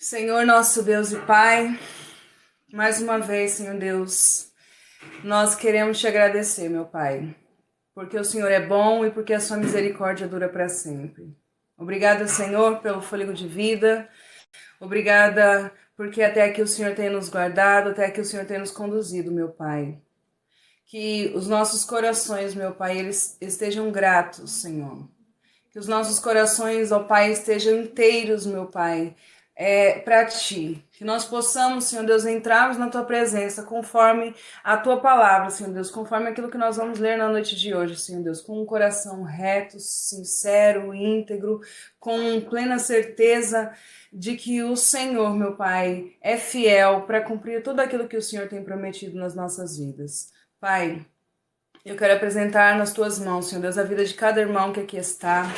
Senhor, nosso Deus e Pai, mais uma vez, Senhor Deus, nós queremos te agradecer, meu Pai, porque o Senhor é bom e porque a sua misericórdia dura para sempre. Obrigada, Senhor, pelo fôlego de vida. Obrigada porque até aqui o Senhor tem nos guardado, até aqui o Senhor tem nos conduzido, meu Pai. Que os nossos corações, meu Pai, eles estejam gratos, Senhor. Que os nossos corações, ó Pai, estejam inteiros, meu Pai, para Ti. Que nós possamos, Senhor Deus, entrarmos na Tua presença conforme a Tua palavra, Senhor Deus, conforme aquilo que nós vamos ler na noite de hoje, Senhor Deus, com um coração reto, sincero, íntegro, com plena certeza de que o Senhor, meu Pai, é fiel para cumprir tudo aquilo que o Senhor tem prometido nas nossas vidas. Pai, eu quero apresentar nas tuas mãos, Senhor Deus, a vida de cada irmão que aqui está.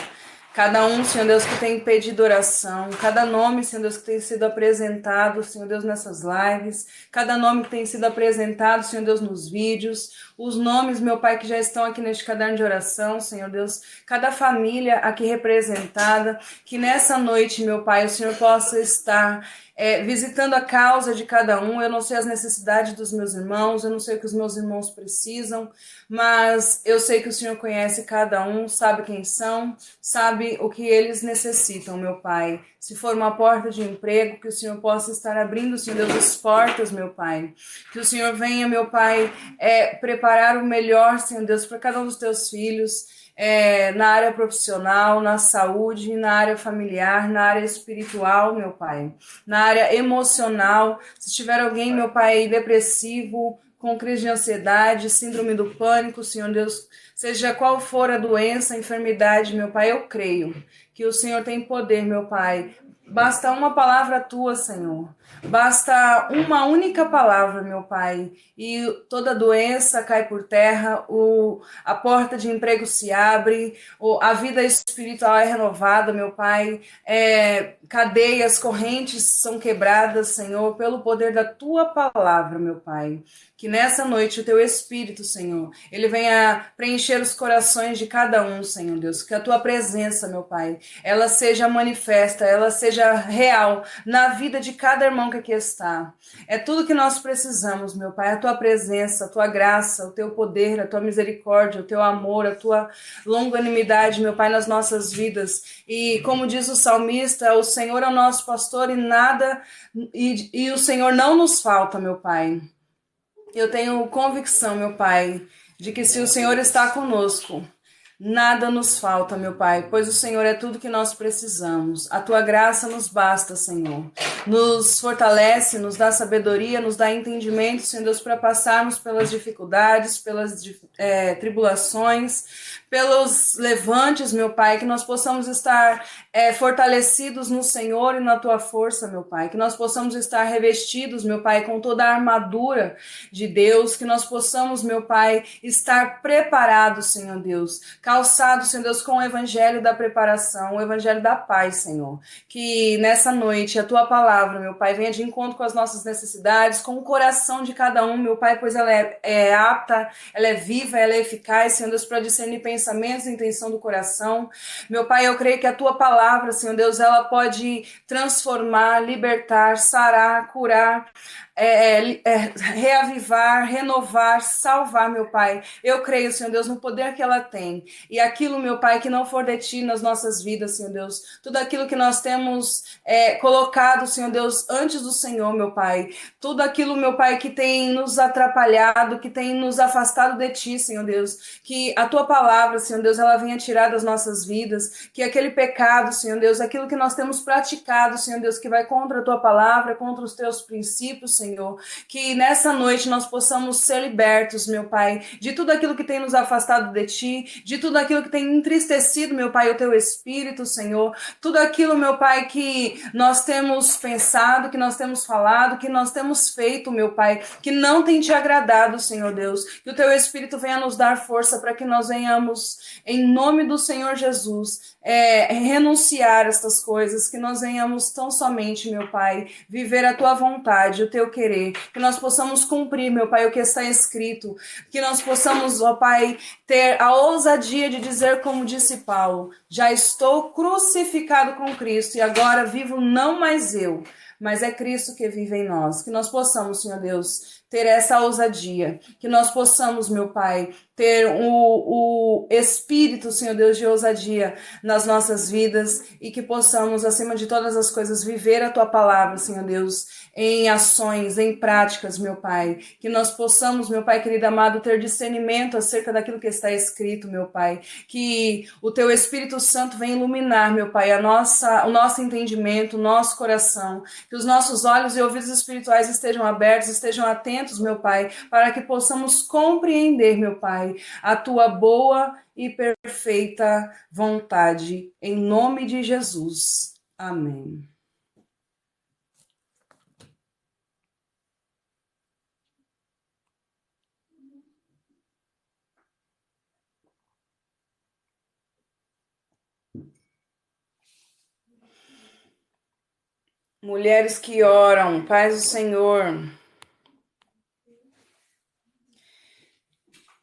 Cada um, Senhor Deus, que tem pedido oração. Cada nome, Senhor Deus, que tem sido apresentado, Senhor Deus, nessas lives. Cada nome que tem sido apresentado, Senhor Deus, nos vídeos. Os nomes, meu Pai, que já estão aqui neste caderno de oração, Senhor Deus. Cada família aqui representada. Que nessa noite, meu Pai, o Senhor possa estar visitando a causa de cada um. Eu não sei as necessidades dos meus irmãos, eu não sei o que os meus irmãos precisam, mas eu sei que o Senhor conhece cada um, sabe quem são, sabe o que eles necessitam, meu Pai. Se for uma porta de emprego, que o Senhor possa estar abrindo, Senhor Deus, as portas, meu Pai. Que o Senhor venha, meu Pai, preparar o melhor, Senhor Deus, para cada um dos teus filhos. Na área profissional, na saúde, na área familiar, na área espiritual, meu Pai, na área emocional. Se tiver alguém, meu Pai, depressivo, com crise de ansiedade, síndrome do pânico, Senhor Deus, seja qual for a doença, a enfermidade, meu Pai, eu creio que o Senhor tem poder, meu Pai. Basta uma palavra tua, Senhor. Basta uma única palavra, meu Pai, e toda doença cai por terra, a porta de emprego se abre, a vida espiritual é renovada, meu Pai, cadeias, correntes são quebradas, Senhor, pelo poder da tua palavra, meu Pai. Que nessa noite o teu Espírito, Senhor, ele venha preencher os corações de cada um, Senhor Deus. Que a tua presença, meu Pai, ela seja manifesta, ela seja real na vida de cada irmão que aqui está. É tudo que nós precisamos, meu Pai, a tua presença, a tua graça, o teu poder, a tua misericórdia, o teu amor, a tua longanimidade, meu Pai, nas nossas vidas. E como diz o salmista, o Senhor é o nosso pastor e o Senhor não nos falta, meu Pai. Eu tenho convicção, meu Pai, de que se o Senhor está conosco, nada nos falta, meu Pai, pois o Senhor é tudo que nós precisamos. A tua graça nos basta, Senhor. Nos fortalece, nos dá sabedoria, nos dá entendimento, Senhor Deus, para passarmos pelas dificuldades, pelas tribulações, pelos levantes, meu Pai, que nós possamos estar fortalecidos no Senhor e na tua força, meu Pai, que nós possamos estar revestidos, meu Pai, com toda a armadura de Deus, que nós possamos, meu Pai, estar preparados, Senhor Deus, calçados, Senhor Deus, com o evangelho da preparação, o evangelho da paz, Senhor, que nessa noite a tua palavra, meu Pai, venha de encontro com as nossas necessidades, com o coração de cada um, meu Pai, pois ela é apta, ela é viva, ela é eficaz, Senhor Deus, para discernir pensamentos e intenção do coração. Meu Pai, eu creio que a tua palavra, Senhor Deus, ela pode transformar, libertar, sarar, curar, reavivar, renovar, salvar, meu Pai. Eu creio, Senhor Deus, no poder que ela tem. E aquilo, meu Pai, que não for de ti nas nossas vidas, Senhor Deus, tudo aquilo que nós temos colocado, Senhor Deus, antes do Senhor, meu Pai, tudo aquilo, meu Pai, que tem nos atrapalhado, que tem nos afastado de ti, Senhor Deus, que a tua palavra, Senhor Deus, ela venha tirar das nossas vidas, que aquele pecado, Senhor Deus, aquilo que nós temos praticado, Senhor Deus, que vai contra a tua palavra, contra os teus princípios, Senhor, que nessa noite nós possamos ser libertos, meu Pai, de tudo aquilo que tem nos afastado de ti, de tudo aquilo que tem entristecido, meu Pai, o teu Espírito, Senhor, tudo aquilo, meu Pai, que nós temos pensado, que nós temos falado, que nós temos feito, meu Pai, que não tem te agradado, Senhor Deus, que o teu Espírito venha nos dar força para que nós venhamos, em nome do Senhor Jesus, renunciar estas coisas, que nós venhamos tão somente, meu Pai, viver a tua vontade, o teu querer, que nós possamos cumprir, meu Pai, o que está escrito, que nós possamos, ó Pai, ter a ousadia de dizer como disse Paulo, já estou crucificado com Cristo e agora vivo não mais eu, mas é Cristo que vive em nós. Que nós possamos, Senhor Deus, ter essa ousadia, que nós possamos, meu Pai, ter o espírito, Senhor Deus, de ousadia nas nossas vidas e que possamos, acima de todas as coisas, viver a Tua palavra, Senhor Deus, em ações, em práticas, meu Pai. Que nós possamos, meu Pai querido amado, ter discernimento acerca daquilo que está escrito, meu Pai. Que o Teu Espírito Santo venha iluminar, meu Pai, o nosso entendimento, o nosso coração. Que os nossos olhos e ouvidos espirituais estejam abertos, estejam atentos, meu Pai, para que possamos compreender, meu Pai, a Tua boa e perfeita vontade. Em nome de Jesus. Amém. Mulheres que oram, paz do Senhor.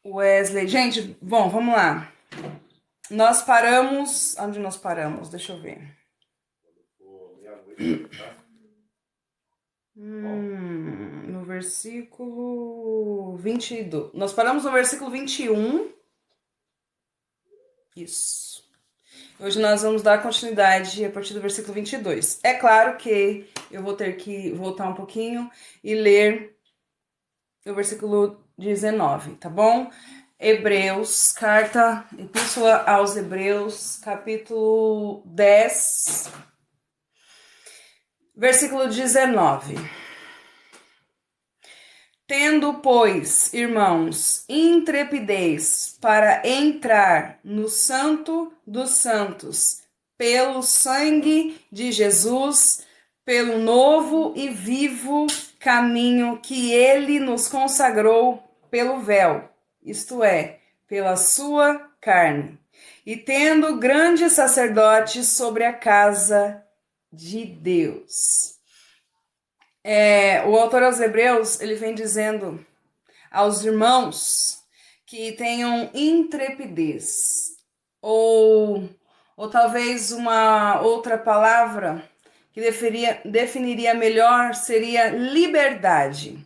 Wesley, gente, bom, vamos lá. Nós paramos. Onde nós paramos? Deixa eu ver. No versículo 22. Nós paramos no versículo 21. Isso. Hoje nós vamos dar continuidade a partir do versículo 22. É claro que eu vou ter que voltar um pouquinho e ler o versículo 19, tá bom? Hebreus, carta, epístola aos Hebreus, capítulo 10, versículo 19. Tendo, pois, irmãos, intrepidez para entrar no Santo dos Santos, pelo sangue de Jesus, pelo novo e vivo caminho que ele nos consagrou pelo véu, isto é, pela sua carne, e tendo grande sacerdote sobre a casa de Deus. O autor aos Hebreus, ele vem dizendo aos irmãos que tenham intrepidez, ou talvez uma outra palavra que definiria melhor seria liberdade.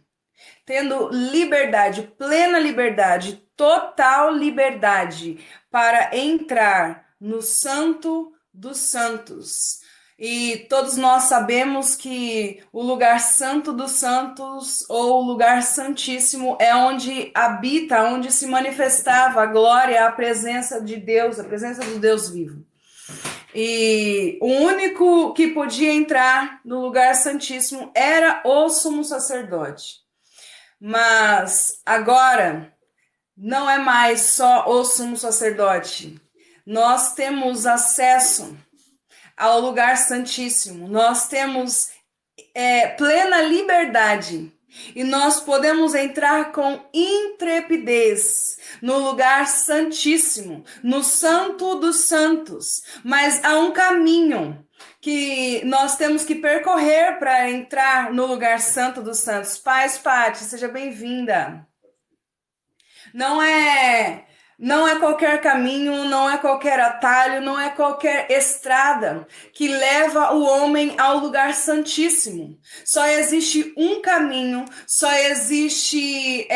Tendo liberdade, plena liberdade, total liberdade para entrar no Santo dos Santos. E todos nós sabemos que o lugar santo dos santos, ou o lugar santíssimo, é onde habita, onde se manifestava a glória, a presença de Deus, a presença do Deus vivo. E o único que podia entrar no lugar santíssimo era o sumo sacerdote. Mas agora não é mais só o sumo sacerdote. Nós temos acesso ao lugar santíssimo. Nós temos plena liberdade. E nós podemos entrar com intrepidez no lugar santíssimo, no Santo dos Santos. Mas há um caminho que nós temos que percorrer para entrar no lugar santo dos santos. Paz, Pati, seja bem-vinda. Não é qualquer caminho, não é qualquer atalho, não é qualquer estrada que leva o homem ao lugar santíssimo. Só existe um caminho, só existe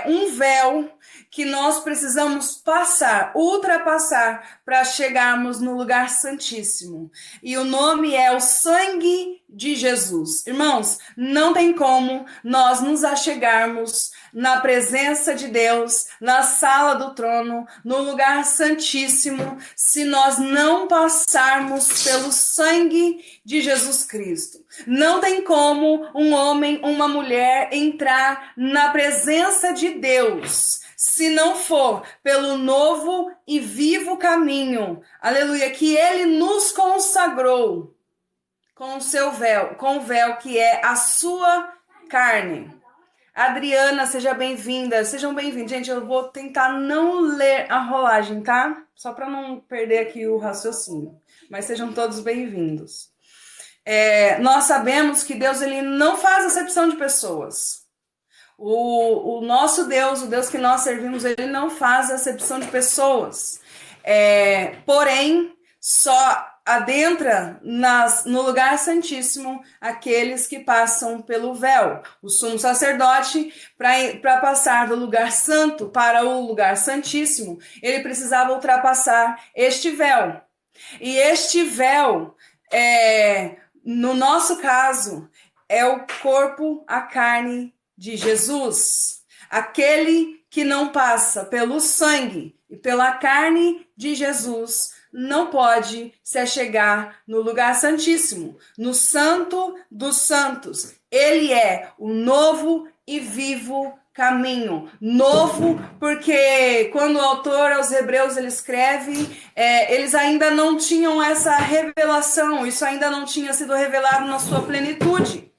um véu que nós precisamos passar, ultrapassar, para chegarmos no lugar santíssimo. E o nome é o sangue de Jesus. Irmãos, não tem como nós nos achegarmos na presença de Deus, na sala do trono, no lugar santíssimo, se nós não passarmos pelo sangue de Jesus Cristo. Não tem como um homem, uma mulher entrar na presença de Deus se não for pelo novo e vivo caminho, aleluia, que ele nos consagrou com o seu véu, com o véu que é a sua carne. Adriana, seja bem-vinda, sejam bem-vindos. Gente, eu vou tentar não ler a rolagem, tá? Só para não perder aqui o raciocínio. Mas sejam todos bem-vindos. Nós sabemos que Deus ele não faz acepção de pessoas. O nosso Deus, o Deus que nós servimos, ele não faz acepção de pessoas. Porém, só adentra no lugar santíssimo aqueles que passam pelo véu. O sumo sacerdote, para passar do lugar santo para o lugar santíssimo, ele precisava ultrapassar este véu. E este véu, no nosso caso, é o corpo, a carne de Jesus. Aquele que não passa pelo sangue e pela carne de Jesus não pode se achegar no lugar santíssimo, no santo dos santos. Ele é o novo e vivo caminho. Novo, porque quando o autor aos Hebreus ele escreve, eles ainda não tinham essa revelação, isso ainda não tinha sido revelado na sua plenitude.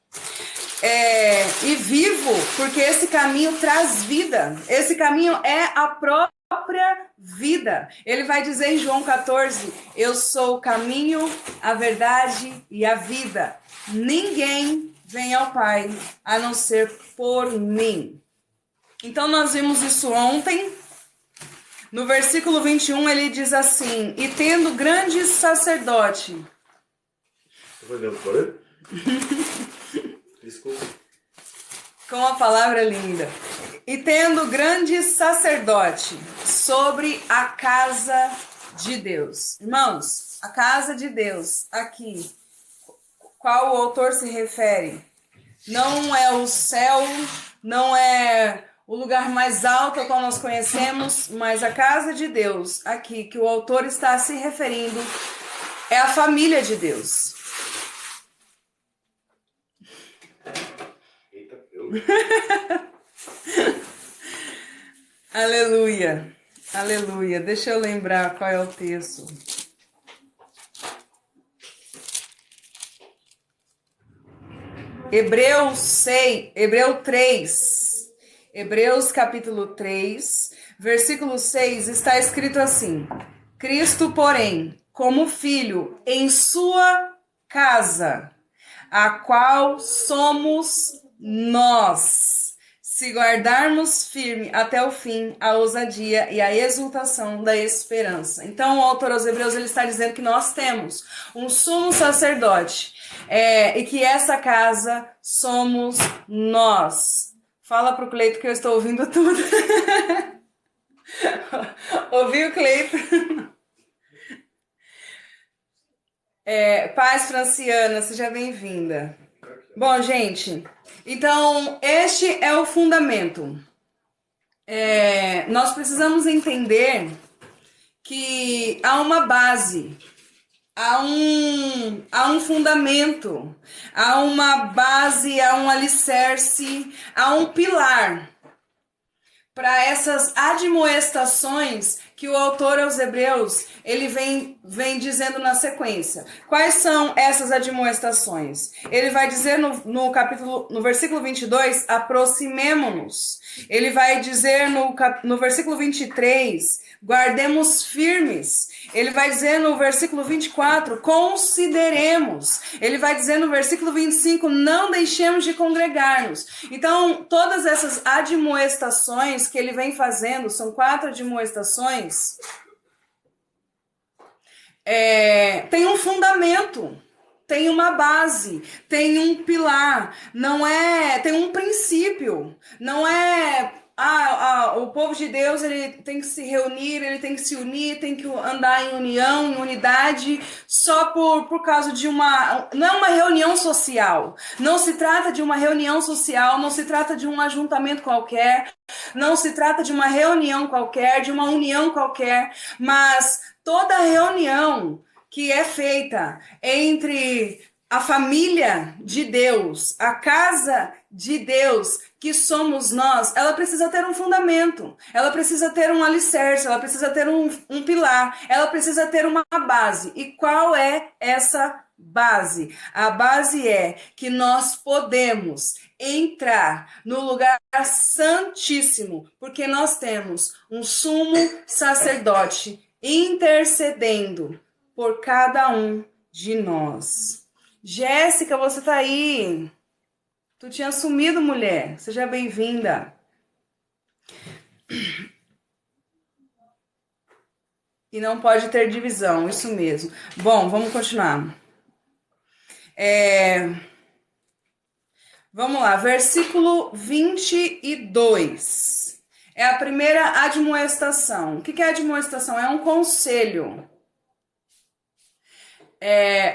E vivo, porque esse caminho traz vida. Esse caminho é a própria vida. Ele vai dizer em João 14, eu sou o caminho, a verdade e a vida. Ninguém vem ao Pai a não ser por mim. Então nós vimos isso ontem. No versículo 21 ele diz assim, e tendo grande sacerdote... Desculpa. Com uma palavra linda. E tendo grande sacerdote sobre a casa de Deus. Irmãos, a casa de Deus, aqui, qual o autor se refere? Não é o céu, não é o lugar mais alto ao qual nós conhecemos, mas a casa de Deus, aqui, que o autor está se referindo, é a família de Deus. Aleluia, aleluia. Deixa eu lembrar qual é o texto. Hebreus 3, Hebreus capítulo 3, versículo 6, está escrito assim: Cristo, porém, como filho em sua casa, a qual somos nós, se guardarmos firme até o fim a ousadia e a exultação da esperança. Então, o autor aos Hebreus ele está dizendo que nós temos um sumo sacerdote, e que essa casa somos nós. Fala pro Cleito que eu estou ouvindo tudo. Ouviu, Cleito? Paz Franciana, seja bem-vinda. Bom, gente, então este é o fundamento. Nós precisamos entender que há uma base, há um fundamento, há uma base, há um alicerce, há um pilar para essas admoestações que o autor aos Hebreus ele vem dizendo na sequência. Quais são essas admoestações? Ele vai dizer no versículo 22, aproximemo-nos. Ele vai dizer no versículo 23, guardemos firmes. Ele vai dizer no versículo 24, consideremos. Ele vai dizer no versículo 25, não deixemos de congregar-nos. Então, todas essas admoestações que ele vem fazendo, são 4 admoestações, tem um fundamento, tem uma base, tem um pilar, tem um princípio, não é... o povo de Deus ele tem que se reunir, ele tem que se unir, tem que andar em união, em unidade, só por causa de não é uma reunião social, não se trata de uma reunião social, não se trata de um ajuntamento qualquer, não se trata de uma reunião qualquer, de uma união qualquer, mas toda reunião que é feita entre a família de Deus, a casa de Deus, que somos nós, ela precisa ter um fundamento, ela precisa ter um alicerce, ela precisa ter um pilar, ela precisa ter uma base. E qual é essa base? A base é que nós podemos entrar no lugar santíssimo, porque nós temos um sumo sacerdote intercedendo por cada um de nós. Jéssica, você tá aí? Tu tinha sumido, mulher. Seja bem-vinda. E não pode ter divisão, isso mesmo. Bom, vamos continuar. Vamos lá, versículo 22. É a primeira admoestação. O que é admoestação? É um conselho.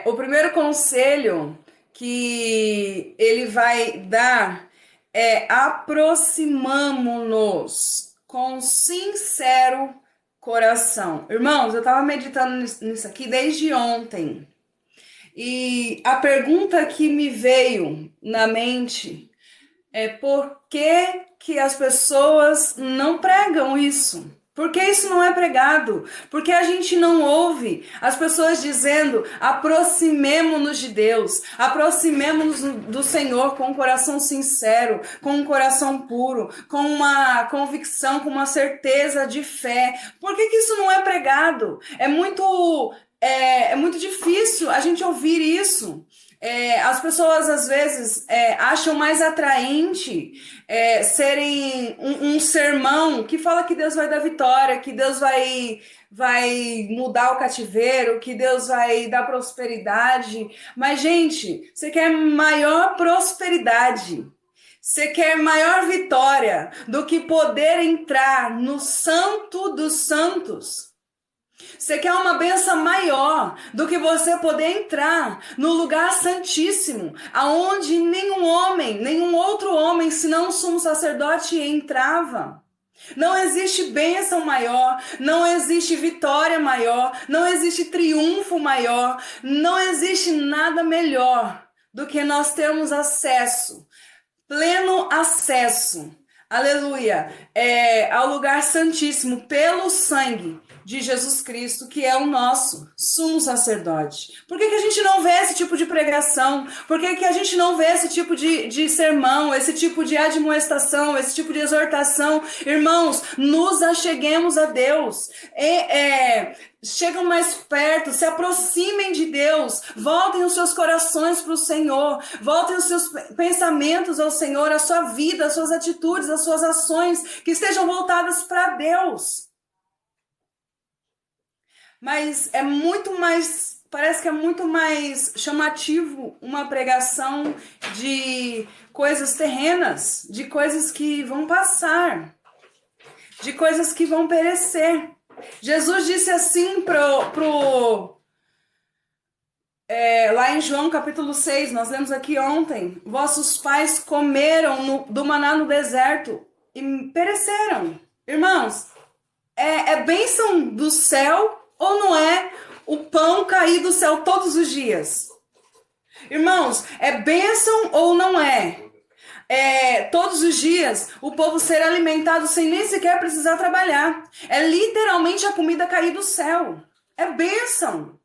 O primeiro conselho que ele vai dar é: aproximamo-nos com sincero coração. Irmãos, eu estava meditando nisso aqui desde ontem. E a pergunta que me veio na mente é: por que as pessoas não pregam isso? Por que isso não é pregado? Porque a gente não ouve as pessoas dizendo: aproximemo-nos de Deus, aproximemo-nos do Senhor com um coração sincero, com um coração puro, com uma convicção, com uma certeza de fé. Por que isso não é pregado? É muito difícil a gente ouvir isso. As pessoas às vezes acham mais atraente serem um sermão que fala que Deus vai dar vitória, que Deus vai mudar o cativeiro, que Deus vai dar prosperidade. Mas, gente, você quer maior prosperidade, você quer maior vitória do que poder entrar no Santo dos Santos? Você quer uma bênção maior do que você poder entrar no lugar santíssimo, aonde nenhum outro homem, senão o sumo sacerdote, entrava? Não existe bênção maior, não existe vitória maior, não existe triunfo maior, não existe nada melhor do que nós termos acesso, pleno acesso, aleluia, ao lugar santíssimo pelo sangue de Jesus Cristo, que é o nosso sumo sacerdote. Por que a gente não vê esse tipo de pregação? Por que a gente não vê esse tipo de sermão, esse tipo de admoestação, esse tipo de exortação? Irmãos, nos acheguemos a Deus. Chegam mais perto, se aproximem de Deus, voltem os seus corações para o Senhor, voltem os seus pensamentos ao Senhor, a sua vida, as suas atitudes, as suas ações, que estejam voltadas para Deus. Mas parece que é muito mais chamativo uma pregação de coisas terrenas, de coisas que vão passar, de coisas que vão perecer. Jesus disse assim lá em João capítulo 6, nós lemos aqui ontem: vossos pais comeram do maná no deserto e pereceram. Irmãos, é bênção do céu ou não é o pão cair do céu todos os dias? Irmãos, é bênção ou não é? Todos os dias o povo ser alimentado sem nem sequer precisar trabalhar. É literalmente a comida cair do céu. É bênção.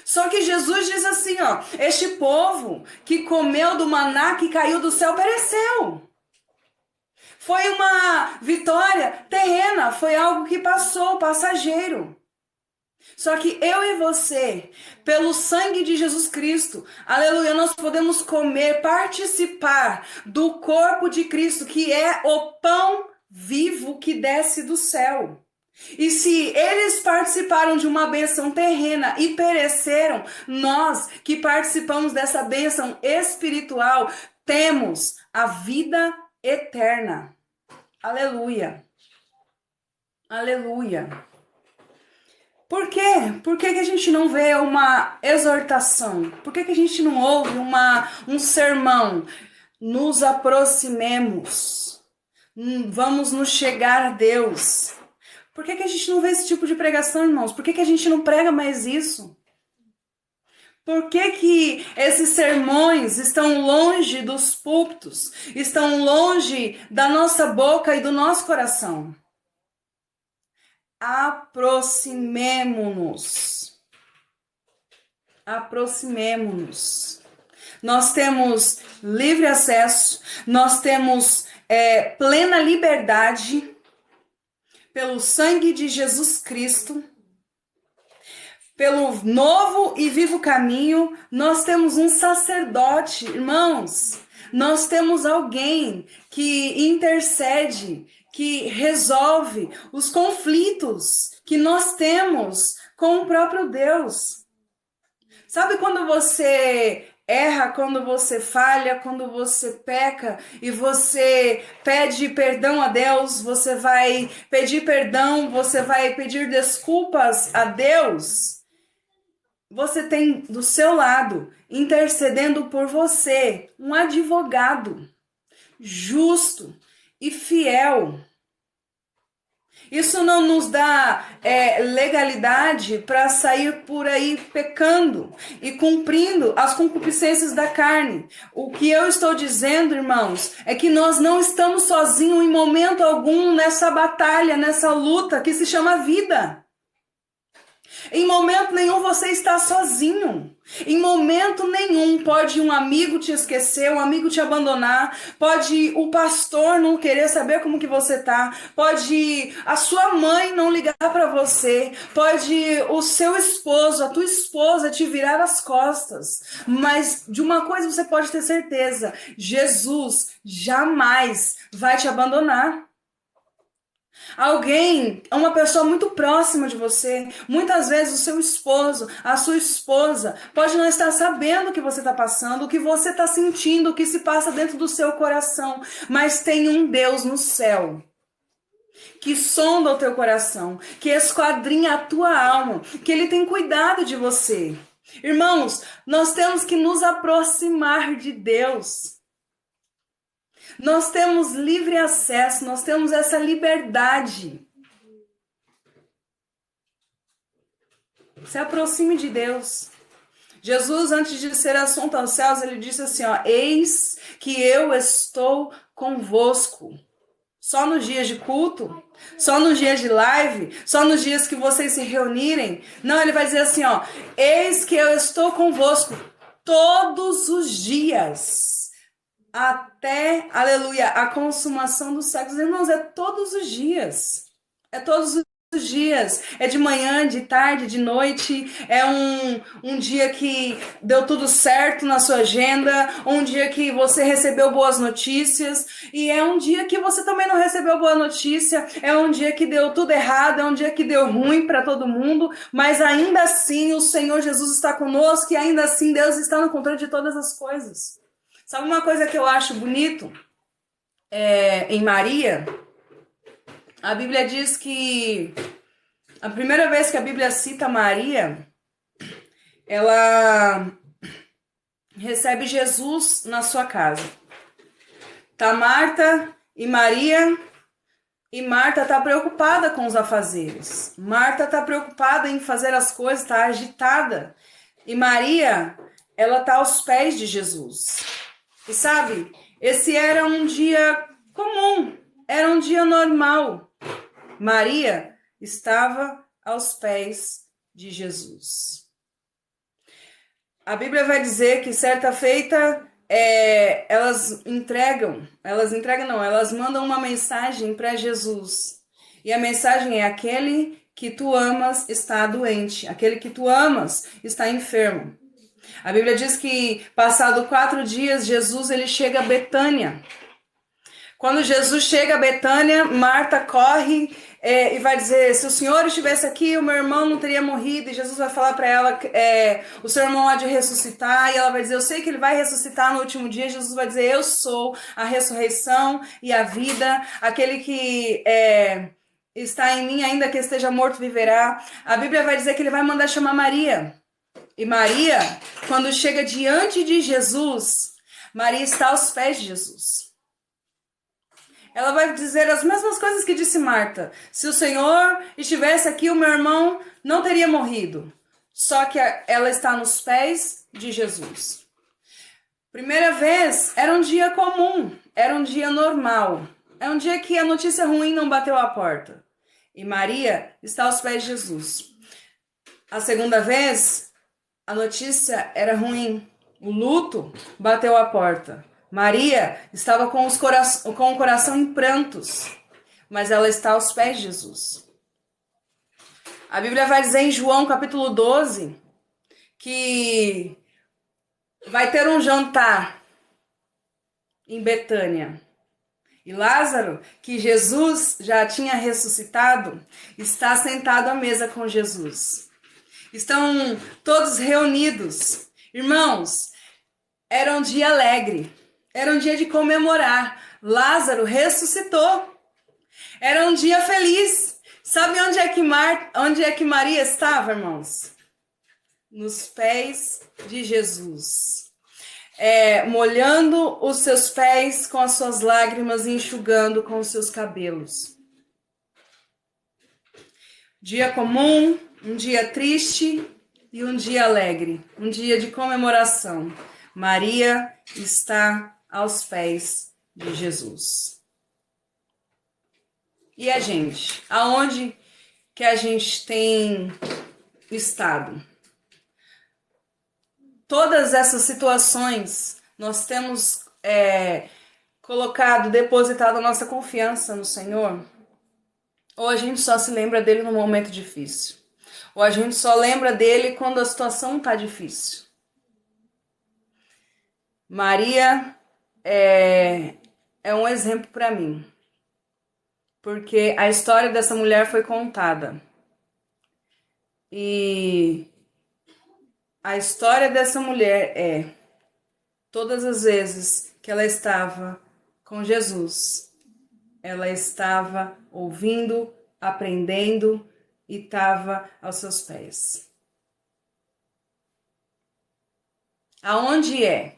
Só que Jesus diz assim, ó: este povo que comeu do maná que caiu do céu pereceu. Foi uma vitória terrena, foi algo que passou, passageiro. Só que eu e você, pelo sangue de Jesus Cristo, aleluia, nós podemos comer, participar do corpo de Cristo, que é o pão vivo que desce do céu. E se eles participaram de uma bênção terrena e pereceram, nós que participamos dessa bênção espiritual, temos a vida eterna. Aleluia. Aleluia. Por quê? Por que a gente não vê uma exortação? Por que a gente não ouve um sermão? Nos aproximemos. Vamos nos chegar a Deus. Por que a gente não vê esse tipo de pregação, irmãos? Por que a gente não prega mais isso? Por que esses sermões estão longe dos púlpitos? Estão longe da nossa boca e do nosso coração? Aproximemo-nos. Aproximemo-nos. Nós temos livre acesso, nós temos plena liberdade pelo sangue de Jesus Cristo, pelo novo e vivo caminho. Nós temos um sacerdote, irmãos. Nós temos alguém que intercede, que resolve os conflitos que nós temos com o próprio Deus. Sabe quando você erra, quando você falha, quando você peca e você pede perdão a Deus, você vai pedir perdão, você vai pedir desculpas a Deus? Você tem do seu lado, intercedendo por você, um advogado justo e fiel. Isso não nos dá legalidade para sair por aí pecando e cumprindo as concupiscências da carne. O que eu estou dizendo, irmãos, é que nós não estamos sozinhos em momento algum nessa batalha, nessa luta que se chama vida. Em momento nenhum você está sozinho. Em momento nenhum pode um amigo te esquecer, um amigo te abandonar, pode o pastor não querer saber como que você tá, pode a sua mãe não ligar para você, pode o seu esposo, a tua esposa te virar as costas. Mas de uma coisa você pode ter certeza, Jesus jamais vai te abandonar. Alguém, uma pessoa muito próxima de você, muitas vezes o seu esposo, a sua esposa, pode não estar sabendo o que você está passando, o que você está sentindo, o que se passa dentro do seu coração, mas tem um Deus no céu que sonda o teu coração, que esquadrinha a tua alma, que Ele tem cuidado de você. Irmãos, nós temos que nos aproximar de Deus. Nós temos livre acesso, nós temos essa liberdade. Se aproxime de Deus. Jesus, antes de ser assunto aos céus, ele disse assim, ó, eis que eu estou convosco. Só nos dias de culto, só nos dias de live, só nos dias que vocês se reunirem. Não, ele vai dizer assim, ó, eis que eu estou convosco todos os dias. Até, aleluia, a consumação dos séculos. Irmãos, é todos os dias. É todos os dias. É de manhã, de tarde, de noite. É um dia que deu tudo certo na sua agenda. Um dia que você recebeu boas notícias. E é um dia que você também não recebeu boa notícia. É um dia que deu tudo errado. É um dia que deu ruim para todo mundo. Mas ainda assim, o Senhor Jesus está conosco. E ainda assim, Deus está no controle de todas as coisas. Sabe uma coisa que eu acho bonito em Maria? A Bíblia diz que a primeira vez que a Bíblia cita Maria, ela recebe Jesus na sua casa. Tá Marta e Maria, e Marta tá preocupada com os afazeres. Marta tá preocupada em fazer as coisas, tá agitada. E Maria, ela tá aos pés de Jesus. E sabe, esse era um dia comum, era um dia normal. Maria estava aos pés de Jesus. A Bíblia vai dizer que certa feita elas mandam uma mensagem para Jesus. E a mensagem é: aquele que tu amas está doente, aquele que tu amas está enfermo. A Bíblia diz que, passado 4 dias, Jesus ele chega a Betânia. Quando Jesus chega a Betânia, Marta corre e vai dizer, se o Senhor estivesse aqui, o meu irmão não teria morrido. E Jesus vai falar para ela, o seu irmão há de ressuscitar. E ela vai dizer, eu sei que ele vai ressuscitar no último dia. Jesus vai dizer, eu sou a ressurreição e a vida. Aquele que está em mim, ainda que esteja morto, viverá. A Bíblia vai dizer que ele vai mandar chamar Maria. E Maria, quando chega diante de Jesus, Maria está aos pés de Jesus. Ela vai dizer as mesmas coisas que disse Marta. Se o Senhor estivesse aqui, o meu irmão não teria morrido. Só que ela está nos pés de Jesus. Primeira vez, era um dia comum, era um dia normal. É um dia que a notícia ruim não bateu à porta. E Maria está aos pés de Jesus. A segunda vez, a notícia era ruim. O luto bateu à porta. Maria estava com o coração em prantos, mas ela está aos pés de Jesus. A Bíblia vai dizer em João capítulo 12 que vai ter um jantar em Betânia. E Lázaro, que Jesus já tinha ressuscitado, está sentado à mesa com Jesus. Estão todos reunidos. Irmãos, era um dia alegre, era um dia de comemorar. Lázaro ressuscitou. Era um dia feliz. Sabe onde é que Maria estava, irmãos? Nos pés de Jesus. Molhando os seus pés com as suas lágrimas e enxugando com os seus cabelos. Dia comum, um dia triste e um dia alegre, um dia de comemoração. Maria está aos pés de Jesus. E a gente? Aonde que a gente tem estado? Todas essas situações nós temos depositado a nossa confiança no Senhor? Ou a gente só se lembra dele no momento difícil? Ou a gente só lembra dele quando a situação está difícil? Maria é um exemplo para mim. Porque a história dessa mulher foi contada. E a história dessa mulher todas as vezes que ela estava com Jesus, ela estava ouvindo, aprendendo e estava aos seus pés. Aonde é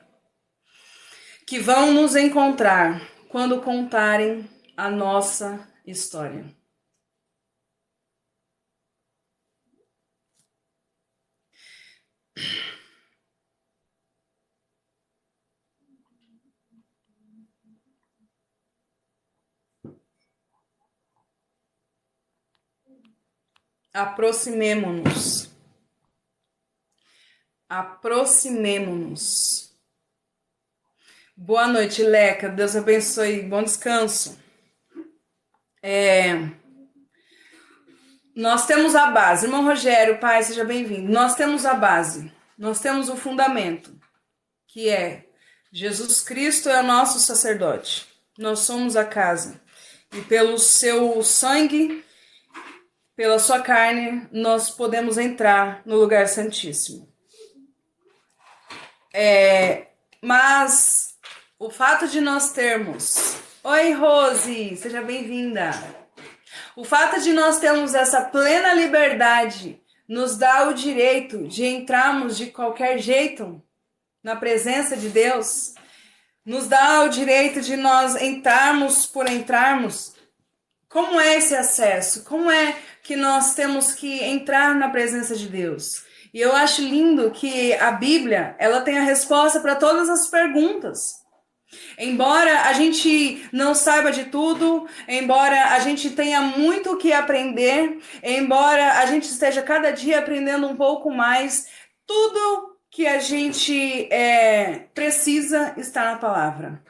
que vão nos encontrar quando contarem a nossa história? Aproximemo-nos. Aproximemo-nos. Boa noite, Leca. Deus abençoe. Bom descanso. Nós temos a base. Irmão Rogério, pai, seja bem-vindo. Nós temos a base. Nós temos o fundamento, que é Jesus Cristo é o nosso sacerdote. Nós somos a casa. E pelo seu sangue, pela sua carne, nós podemos entrar no lugar santíssimo. Mas o fato de nós termos... Oi, Rose, seja bem-vinda. O fato de nós termos essa plena liberdade nos dá o direito de entrarmos de qualquer jeito na presença de Deus. Nos dá o direito de nós entrarmos por entrarmos. Como é esse acesso? Como é que nós temos que entrar na presença de Deus? E eu acho lindo que a Bíblia, ela tem a resposta para todas as perguntas. Embora a gente não saiba de tudo, embora a gente tenha muito o que aprender, embora a gente esteja cada dia aprendendo um pouco mais, tudo que a gente precisa está na palavra.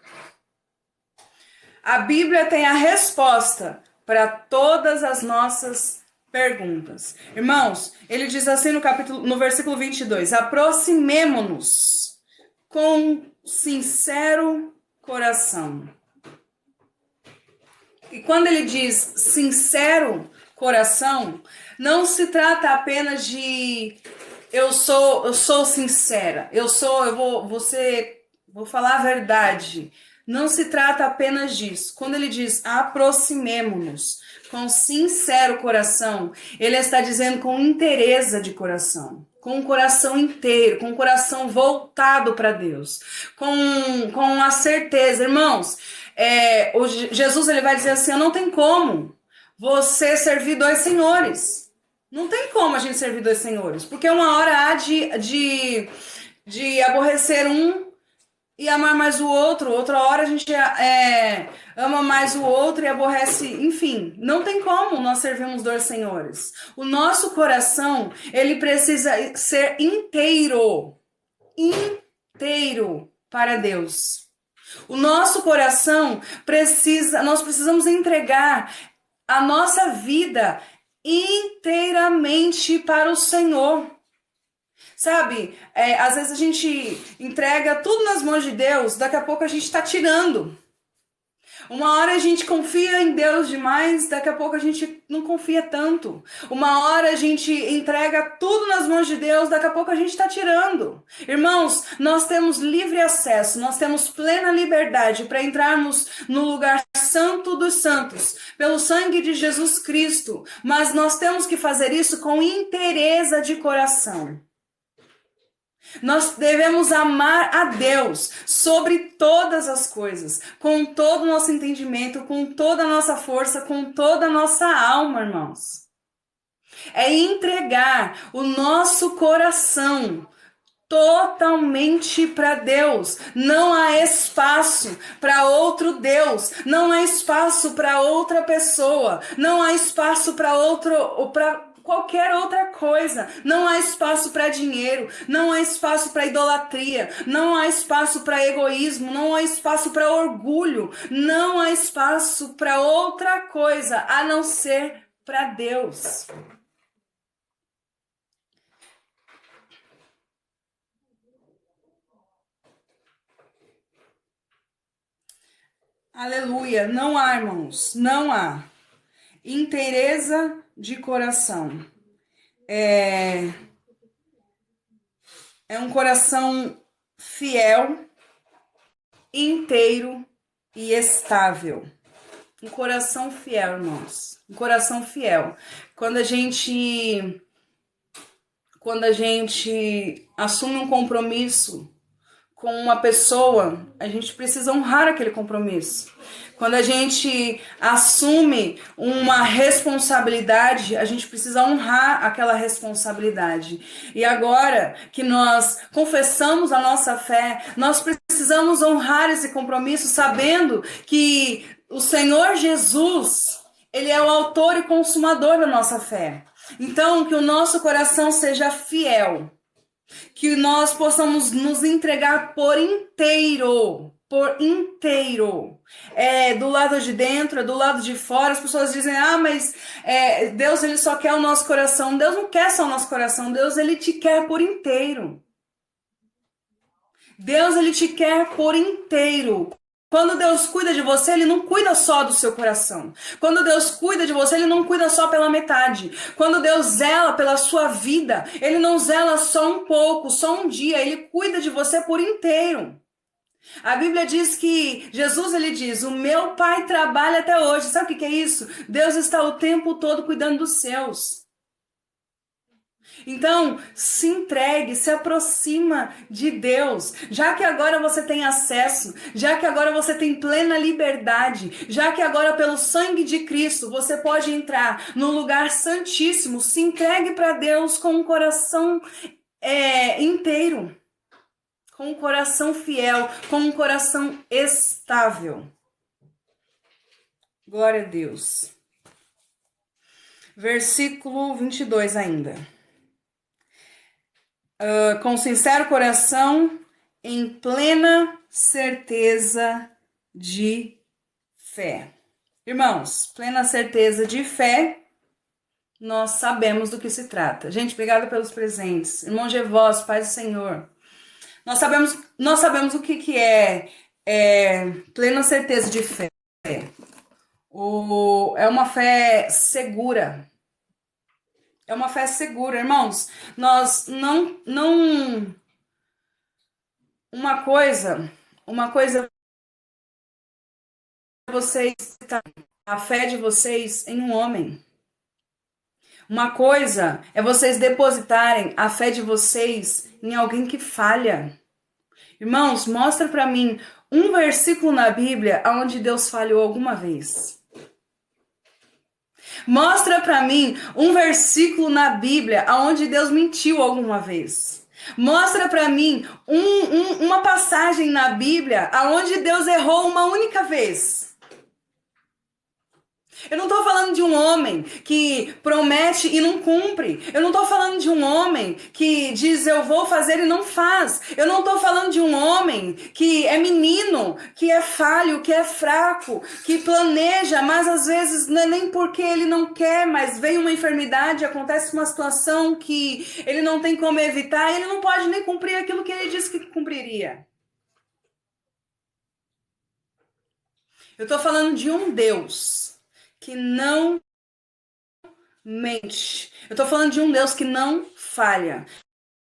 A Bíblia tem a resposta para todas as nossas perguntas. Irmãos, ele diz assim no versículo 22, aproximemo-nos com sincero coração. E quando ele diz sincero coração, não se trata apenas de eu sou sincera, vou falar a verdade. Não se trata apenas disso. Quando ele diz aproximemo-nos com sincero coração, ele está dizendo com inteireza de coração, com o coração inteiro, com o coração voltado para Deus, com a certeza. Irmãos, Jesus ele vai dizer assim, não tem como você servir dois senhores. Não tem como a gente servir dois senhores, porque uma hora há de aborrecer um e amar mais o outro, outra hora a gente ama mais o outro e aborrece, enfim, não tem como nós servirmos dois senhores. O nosso coração, ele precisa ser inteiro para Deus. O nosso coração nós precisamos entregar a nossa vida inteiramente para o Senhor. Sabe, às vezes a gente entrega tudo nas mãos de Deus, daqui a pouco a gente está tirando. Uma hora a gente confia em Deus demais, daqui a pouco a gente não confia tanto. Uma hora a gente entrega tudo nas mãos de Deus, daqui a pouco a gente está tirando. Irmãos, nós temos livre acesso, nós temos plena liberdade para entrarmos no lugar santo dos santos, pelo sangue de Jesus Cristo, mas nós temos que fazer isso com inteireza de coração. Nós devemos amar a Deus sobre todas as coisas, com todo o nosso entendimento, com toda a nossa força, com toda a nossa alma, irmãos. É entregar o nosso coração totalmente para Deus. Não há espaço para outro Deus, não há espaço para outra pessoa, não há espaço para qualquer outra coisa. Não há espaço para dinheiro, não há espaço para idolatria, não há espaço para egoísmo, não há espaço para orgulho, não há espaço para outra coisa a não ser para Deus. Aleluia, não há, irmãos, não há inteireza de coração. É um coração fiel, inteiro e estável. Um coração fiel, irmãos. Um coração fiel. Quando a gente assume um compromisso com uma pessoa, a gente precisa honrar aquele compromisso. Quando a gente assume uma responsabilidade, a gente precisa honrar aquela responsabilidade. E agora que nós confessamos a nossa fé, nós precisamos honrar esse compromisso, sabendo que o Senhor Jesus, Ele é o autor e consumador da nossa fé. Então, que o nosso coração seja fiel, que nós possamos nos entregar por inteiro, do lado de dentro, do lado de fora. As pessoas dizem, mas Deus, ele só quer o nosso coração. Deus não quer só o nosso coração, Deus, ele te quer por inteiro. Deus, ele te quer por inteiro. Quando Deus cuida de você, Ele não cuida só do seu coração. Quando Deus cuida de você, Ele não cuida só pela metade. Quando Deus zela pela sua vida, Ele não zela só um pouco, só um dia. Ele cuida de você por inteiro. A Bíblia diz que Jesus, ele diz, o meu Pai trabalha até hoje. Sabe o que é isso? Deus está o tempo todo cuidando dos seus. Então, se entregue, se aproxima de Deus, já que agora você tem acesso, já que agora você tem plena liberdade, já que agora pelo sangue de Cristo você pode entrar no lugar santíssimo, se entregue para Deus com um coração inteiro, com um coração fiel, com um coração estável. Glória a Deus. Versículo 22 ainda. Com sincero coração, em plena certeza de fé. Irmãos, plena certeza de fé, nós sabemos do que se trata. Gente, obrigada pelos presentes. Irmão Gevós, Paz do Senhor. Nós sabemos o que é plena certeza de fé. É uma fé segura. É uma fé segura, irmãos. Nós não uma coisa vocês a fé de vocês em um homem. Uma coisa é vocês depositarem a fé de vocês em alguém que falha. Irmãos, mostra para mim um versículo na Bíblia onde Deus falhou alguma vez. Mostra para mim um versículo na Bíblia onde Deus mentiu alguma vez. Mostra para mim uma passagem na Bíblia onde Deus errou uma única vez. Eu não estou falando de um homem que promete e não cumpre. Eu não estou falando de um homem que diz eu vou fazer e não faz. Eu não estou falando de um homem que é menino, que é falho, que é fraco, que planeja, mas às vezes não é nem porque ele não quer, mas vem uma enfermidade, acontece uma situação que ele não tem como evitar, e ele não pode nem cumprir aquilo que ele disse que cumpriria. Eu tô falando de um Deus que não mente. Eu tô falando de um Deus que não falha.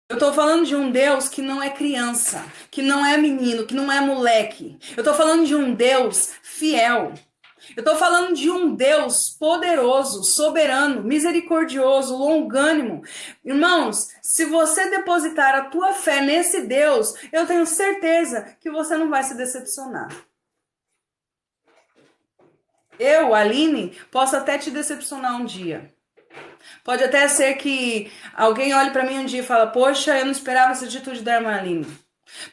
Eu tô falando de um Deus que não é criança, que não é menino, que não é moleque. Eu tô falando de um Deus fiel. Eu tô falando de um Deus poderoso, soberano, misericordioso, longânimo. Irmãos, se você depositar a tua fé nesse Deus, eu tenho certeza que você não vai se decepcionar. Eu, Aline, posso até te decepcionar um dia. Pode até ser que alguém olhe para mim um dia e fala: poxa, eu não esperava essa atitude da irmã Aline.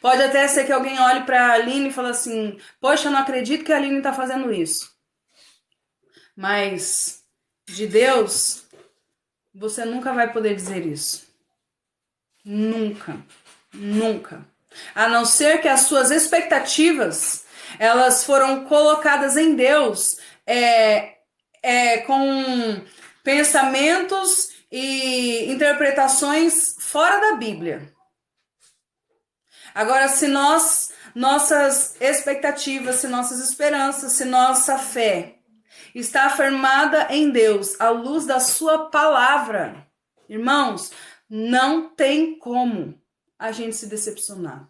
Pode até ser que alguém olhe para a Aline e fale assim: poxa, eu não acredito que a Aline está fazendo isso. Mas de Deus, você nunca vai poder dizer isso. Nunca. Nunca. A não ser que as suas expectativas, elas foram colocadas em Deus com pensamentos e interpretações fora da Bíblia. Agora, se nossas expectativas, se nossas esperanças, se nossa fé está afirmada em Deus, à luz da sua palavra, irmãos, não tem como a gente se decepcionar.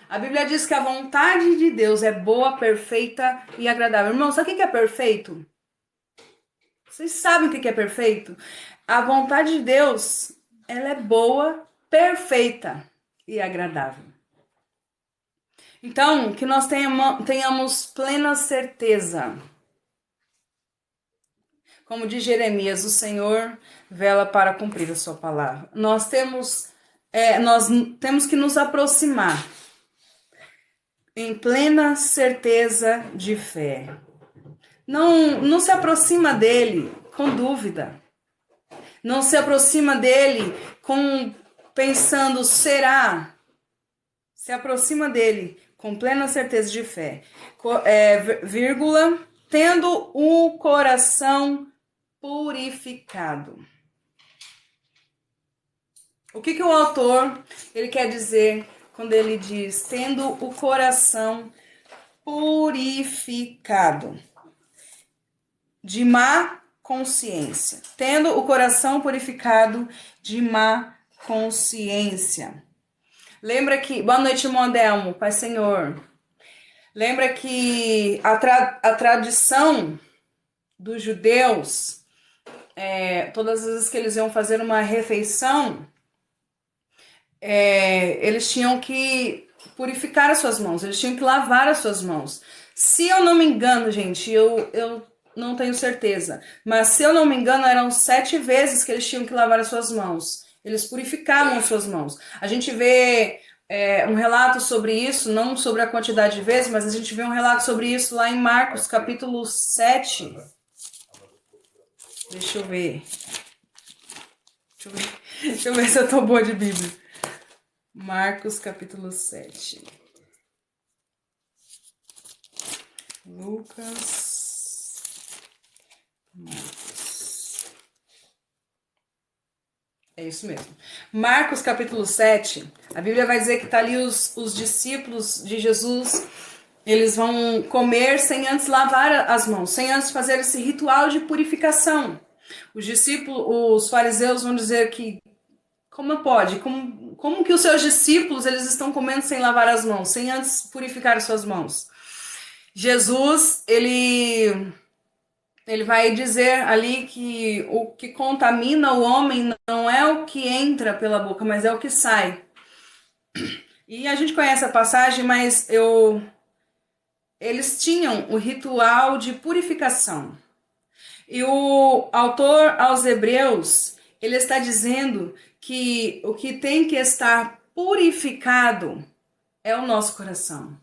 A Bíblia diz que a vontade de Deus é boa, perfeita e agradável. Irmão, sabe o que é perfeito? Vocês sabem o que é perfeito? A vontade de Deus, ela é boa, perfeita e agradável. Então, que nós tenhamos plena certeza. Como diz Jeremias, o Senhor vela para cumprir a sua palavra. Nós temos que nos aproximar em plena certeza de fé. Não se aproxima dele com dúvida. Não se aproxima dele pensando, será? Se aproxima dele com plena certeza de fé. Tendo o coração purificado. O que o autor ele quer dizer quando ele diz tendo o coração purificado de má consciência? Tendo o coração purificado de má consciência. Lembra que... Boa noite, irmão Adelmo, Pai Senhor. Lembra que a tradição dos judeus, todas as vezes que eles iam fazer uma refeição, eles tinham que purificar as suas mãos, eles tinham que lavar as suas mãos. Se eu não me engano, gente, eu não tenho certeza, mas se eu não me engano, eram 7 vezes que eles tinham que lavar as suas mãos. Eles purificavam as suas mãos. A gente vê um relato sobre isso, não sobre a quantidade de vezes, mas a gente vê um relato sobre isso lá em Marcos, capítulo 7. Deixa eu ver. Deixa eu ver se eu tô boa de Bíblia. Marcos, capítulo 7. Marcos. É isso mesmo. Marcos, capítulo 7. A Bíblia vai dizer que tá ali os discípulos de Jesus. Eles vão comer sem antes lavar as mãos, sem antes fazer esse ritual de purificação. Os fariseus vão dizer que como pode? Como que os seus discípulos eles estão comendo sem lavar as mãos, sem antes purificar as suas mãos? Jesus, ele vai dizer ali que o que contamina o homem não é o que entra pela boca, mas é o que sai. E a gente conhece a passagem, mas eles tinham o ritual de purificação. E o autor aos Hebreus, ele está dizendo que o que tem que estar purificado é o nosso coração.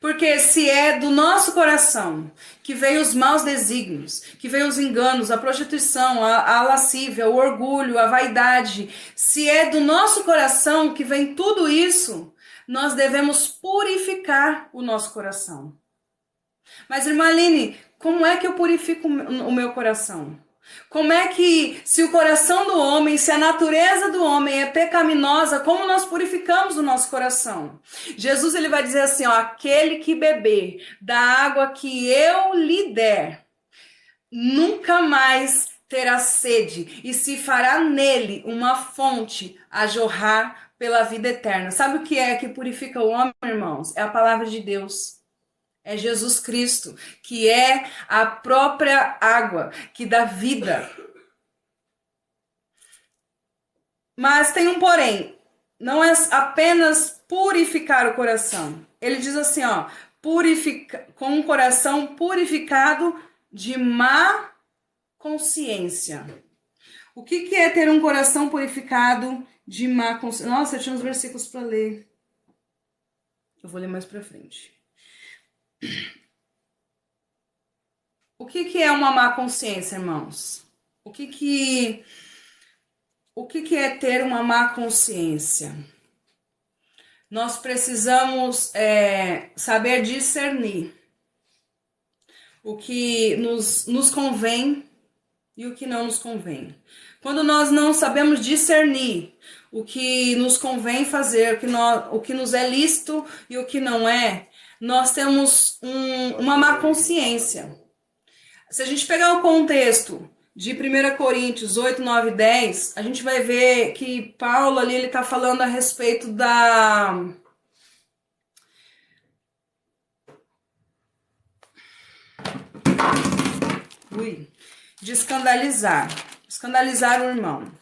Porque se é do nosso coração que veio os maus desígnios, que veio os enganos, a prostituição, a lascívia, o orgulho, a vaidade, se é do nosso coração que vem tudo isso, nós devemos purificar o nosso coração. Mas, irmã Aline, como é que eu purifico o meu coração? Como é que, se o coração do homem, se a natureza do homem é pecaminosa, como nós purificamos o nosso coração? Jesus ele vai dizer assim, ó, aquele que beber da água que eu lhe der, nunca mais terá sede, e se fará nele uma fonte a jorrar pela vida eterna. Sabe o que é que purifica o homem, irmãos? É a palavra de Deus. É Jesus Cristo, que é a própria água que dá vida. Mas tem um porém, não é apenas purificar o coração. Ele diz assim, ó, com um coração purificado de má consciência. O que é ter um coração purificado de má consciência? Nossa, eu tinha uns versículos para ler. Eu vou ler mais para frente. O que é uma má consciência, irmãos? O que é ter uma má consciência? Nós precisamos saber discernir o que nos convém e o que não nos convém. Quando nós não sabemos discernir o que nos convém fazer, o que nos é lícito e o que não é, nós temos uma má consciência. Se a gente pegar o contexto de 1 Coríntios 8, 9 e 10, a gente vai ver que Paulo ali ele está falando a respeito de escandalizar o irmão.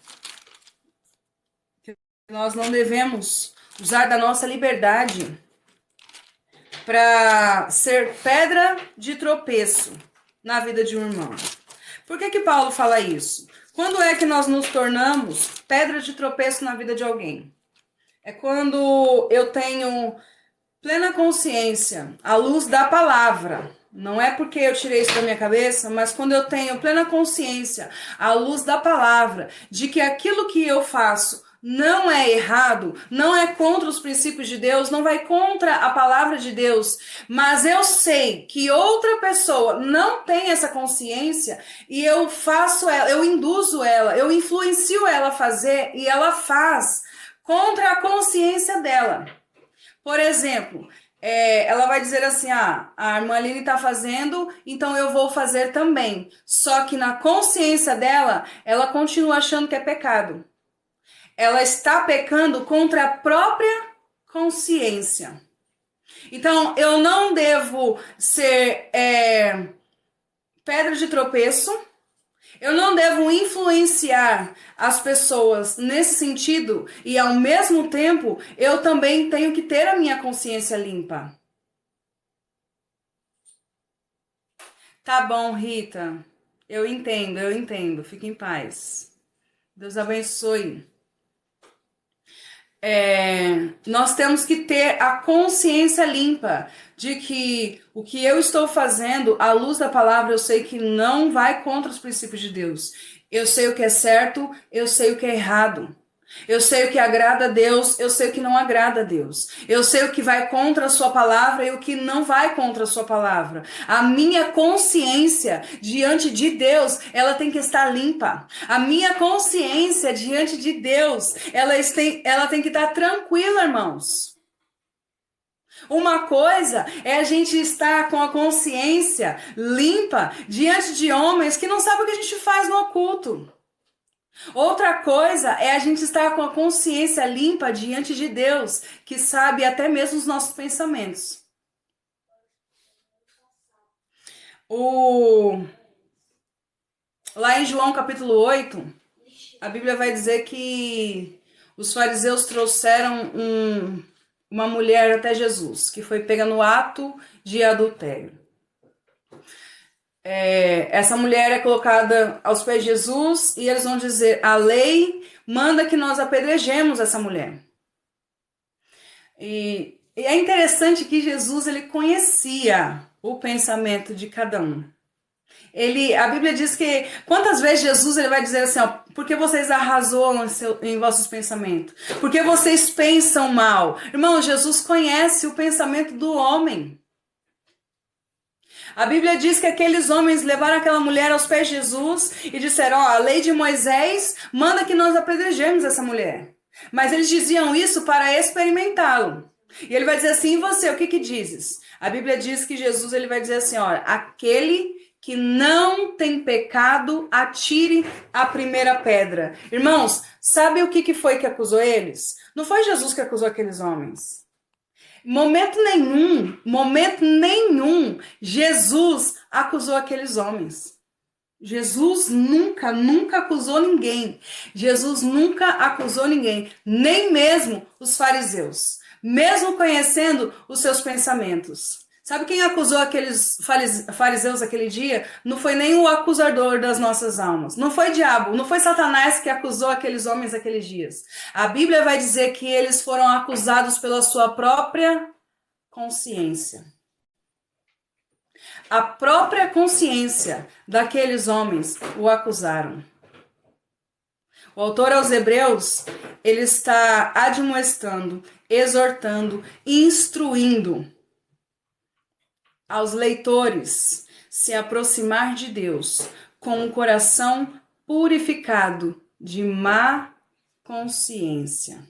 Que nós não devemos usar da nossa liberdade para ser pedra de tropeço na vida de um irmão. Por que Paulo fala isso? Quando é que nós nos tornamos pedra de tropeço na vida de alguém? É quando eu tenho plena consciência, à luz da palavra. Não é porque eu tirei isso da minha cabeça, mas quando eu tenho plena consciência, à luz da palavra, de que aquilo que eu faço não é errado, não é contra os princípios de Deus, não vai contra a palavra de Deus, mas eu sei que outra pessoa não tem essa consciência e eu faço ela, eu induzo ela, eu influencio ela a fazer e ela faz contra a consciência dela. Por exemplo, ela vai dizer assim, a irmã Aline está fazendo, então eu vou fazer também. Só que na consciência dela, ela continua achando que é pecado. Ela está pecando contra a própria consciência. Então, eu não devo ser pedra de tropeço, eu não devo influenciar as pessoas nesse sentido e, ao mesmo tempo, eu também tenho que ter a minha consciência limpa. Tá bom, Rita. Eu entendo. Fique em paz. Deus abençoe. Nós temos que ter a consciência limpa de que o que eu estou fazendo, à luz da palavra, eu sei que não vai contra os princípios de Deus. Eu sei o que é certo, eu sei o que é errado. Eu sei o que agrada a Deus, eu sei o que não agrada a Deus. Eu sei o que vai contra a sua palavra e o que não vai contra a sua palavra. A minha consciência diante de Deus, ela tem que estar limpa. A minha consciência diante de Deus, ela tem que estar tranquila, irmãos. Uma coisa é a gente estar com a consciência limpa diante de homens que não sabem o que a gente faz no oculto. Outra coisa é a gente estar com a consciência limpa diante de Deus, que sabe até mesmo os nossos pensamentos. Lá em João capítulo 8, a Bíblia vai dizer que os fariseus trouxeram uma mulher até Jesus, que foi pega no ato de adultério. Essa mulher é colocada aos pés de Jesus e eles vão dizer, a lei manda que nós apedrejemos essa mulher. E é interessante que Jesus ele conhecia o pensamento de cada um. A Bíblia diz que quantas vezes Jesus ele vai dizer assim, ó, porque vocês arrazoam em vossos pensamentos? Porque vocês pensam mal? Irmão, Jesus conhece o pensamento do homem. A Bíblia diz que aqueles homens levaram aquela mulher aos pés de Jesus e disseram, ó, a lei de Moisés manda que nós apedrejemos essa mulher. Mas eles diziam isso para experimentá-lo. E ele vai dizer assim, e você, o que que dizes? A Bíblia diz que Jesus ele vai dizer assim, olha, aquele que não tem pecado, atire a primeira pedra. Irmãos, sabe o que que foi que acusou eles? Não foi Jesus que acusou aqueles homens. Momento nenhum, Jesus acusou aqueles homens. Jesus nunca acusou ninguém. Jesus nunca acusou ninguém, nem mesmo os fariseus, mesmo conhecendo os seus pensamentos. Sabe quem acusou aqueles fariseus aquele dia? Não foi nem o acusador das nossas almas. Não foi diabo, não foi Satanás que acusou aqueles homens aqueles dias. A Bíblia vai dizer que eles foram acusados pela sua própria consciência. A própria consciência daqueles homens o acusaram. O autor aos Hebreus, ele está admoestando, exortando, instruindo aos leitores se aproximar de Deus com um coração purificado de má consciência.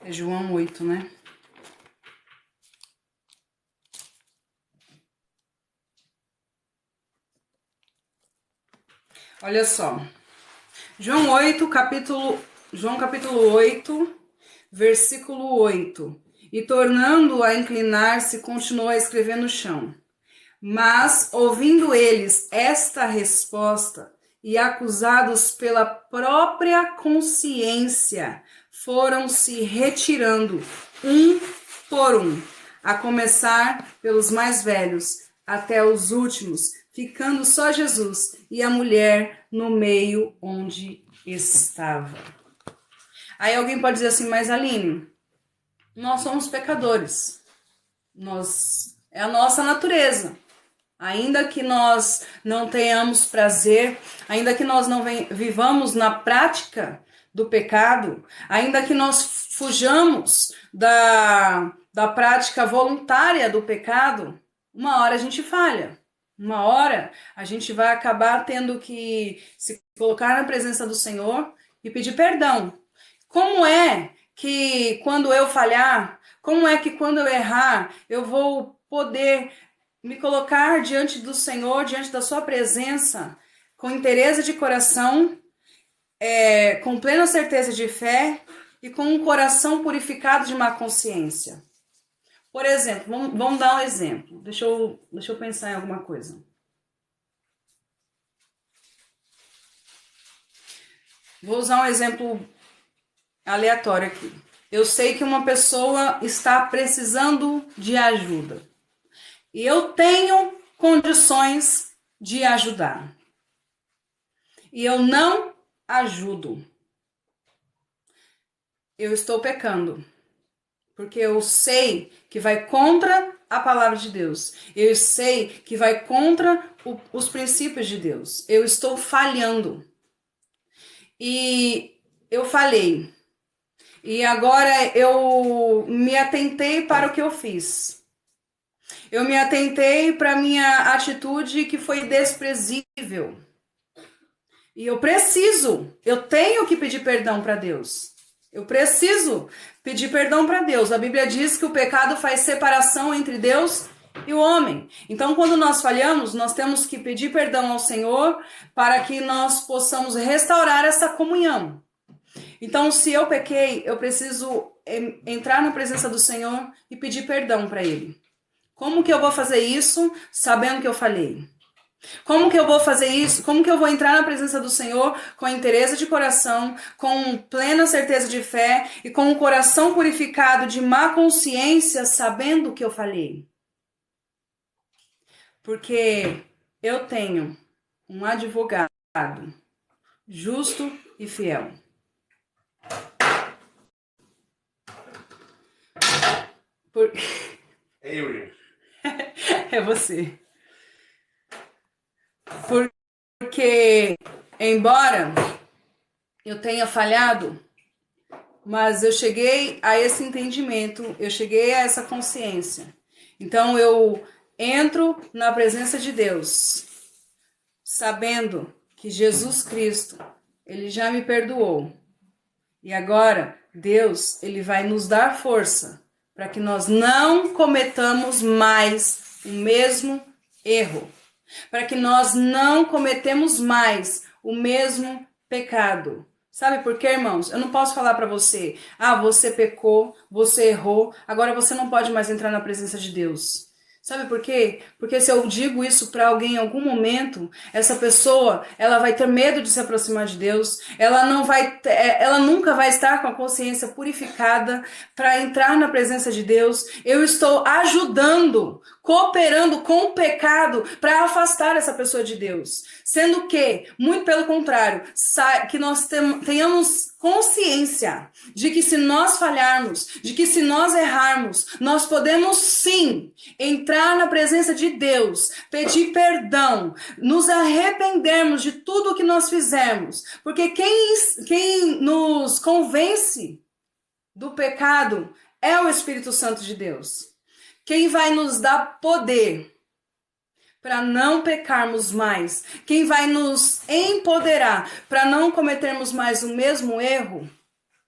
É João 8, né? Olha só. João capítulo 8, versículo 8. E tornando a inclinar-se, continuou a escrever no chão. Mas, ouvindo eles esta resposta, e acusados pela própria consciência, foram se retirando, um por um, a começar pelos mais velhos, até os últimos, ficando só Jesus e a mulher no meio onde estava. Aí alguém pode dizer assim, mas Aline, nós somos pecadores. É a nossa natureza. Ainda que nós não tenhamos prazer, ainda que nós não vivamos na prática do pecado, ainda que nós fujamos da prática voluntária do pecado, uma hora a gente falha. Uma hora a gente vai acabar tendo que se colocar na presença do Senhor e pedir perdão. Como é que quando eu falhar, como é que quando eu errar, eu vou poder me colocar diante do Senhor, diante da sua presença, com interesse de coração, com plena certeza de fé e com um coração purificado de má consciência? Por exemplo, vamos dar um exemplo. Deixa eu pensar em alguma coisa. Vou usar um exemplo aleatório aqui. Eu sei que uma pessoa está precisando de ajuda. E eu tenho condições de ajudar. E eu não ajudo. Eu estou pecando. Porque eu sei que vai contra a palavra de Deus. Eu sei que vai contra os princípios de Deus. Eu estou falhando. E eu falei. E agora eu me atentei para o que eu fiz. Eu me atentei para a minha atitude que foi desprezível. E eu tenho que pedir perdão para Deus. Eu preciso pedir perdão para Deus. A Bíblia diz que o pecado faz separação entre Deus e o homem. Então, quando nós falhamos, nós temos que pedir perdão ao Senhor para que nós possamos restaurar essa comunhão. Então, se eu pequei, eu preciso entrar na presença do Senhor e pedir perdão para Ele. Como que eu vou fazer isso sabendo que eu falhei? Como que eu vou fazer isso? Como que eu vou entrar na presença do Senhor com interesse de coração, com plena certeza de fé e com um coração purificado de má consciência, sabendo que eu falhei? Porque eu tenho um advogado justo e fiel. É você. Porque, embora eu tenha falhado, mas eu cheguei a esse entendimento, eu cheguei a essa consciência. Então eu entro na presença de Deus, sabendo que Jesus Cristo, ele já me perdoou. E agora, Deus, ele vai nos dar força para que nós não cometamos mais o mesmo erro. Para que nós não cometemos mais o mesmo pecado. Sabe por quê, irmãos? Eu não posso falar para você, você pecou, você errou, agora você não pode mais entrar na presença de Deus. Sabe por quê? Porque se eu digo isso para alguém em algum momento, essa pessoa, ela vai ter medo de se aproximar de Deus, ela nunca vai estar com a consciência purificada para entrar na presença de Deus. Eu estou ajudando, cooperando com o pecado para afastar essa pessoa de Deus. Sendo que, muito pelo contrário, que nós tenhamos consciência de que se nós falharmos, de que se nós errarmos, nós podemos sim entrar na presença de Deus, pedir perdão, nos arrependermos de tudo o que nós fizemos, porque quem nos convence do pecado é o Espírito Santo de Deus. Quem vai nos dar poder para não pecarmos mais, quem vai nos empoderar para não cometermos mais o mesmo erro,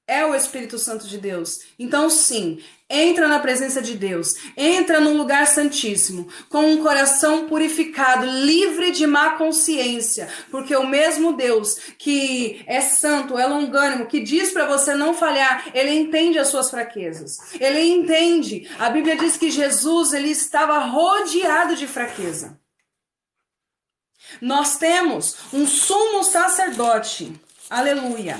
é o Espírito Santo de Deus. Então sim, entra na presença de Deus, entra no lugar santíssimo, com um coração purificado, livre de má consciência, porque o mesmo Deus que é santo, é longânimo, que diz para você não falhar, ele entende as suas fraquezas, ele entende. A Bíblia diz que Jesus, ele estava rodeado de fraqueza. Nós temos um sumo sacerdote, aleluia.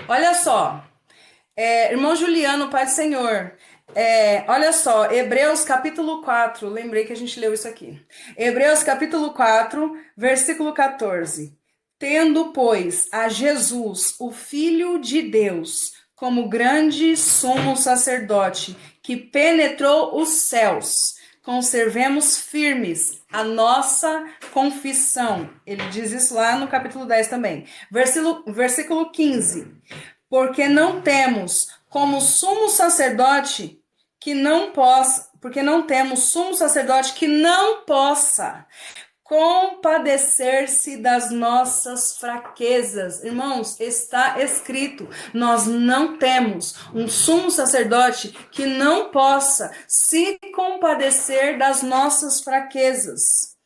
Olha só, irmão Juliano, Pai do Senhor, olha só, Hebreus capítulo 4, lembrei que a gente leu isso aqui. Hebreus capítulo 4, versículo 14. Tendo, pois, a Jesus, o Filho de Deus, como grande sumo sacerdote, que penetrou os céus, conservemos firmes a nossa confissão. Ele diz isso lá no capítulo 10 também. Versículo 15. Porque não temos como sumo sacerdote que não possa, porque não temos sumo sacerdote que não possa compadecer-se das nossas fraquezas. Irmãos, está escrito, nós não temos um sumo sacerdote que não possa se compadecer das nossas fraquezas.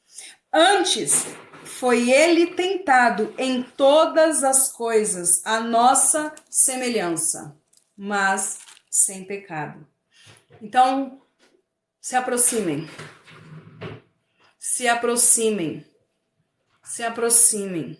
Antes, foi ele tentado em todas as coisas, a nossa semelhança, mas sem pecado. Então, se aproximem. Se aproximem, se aproximem,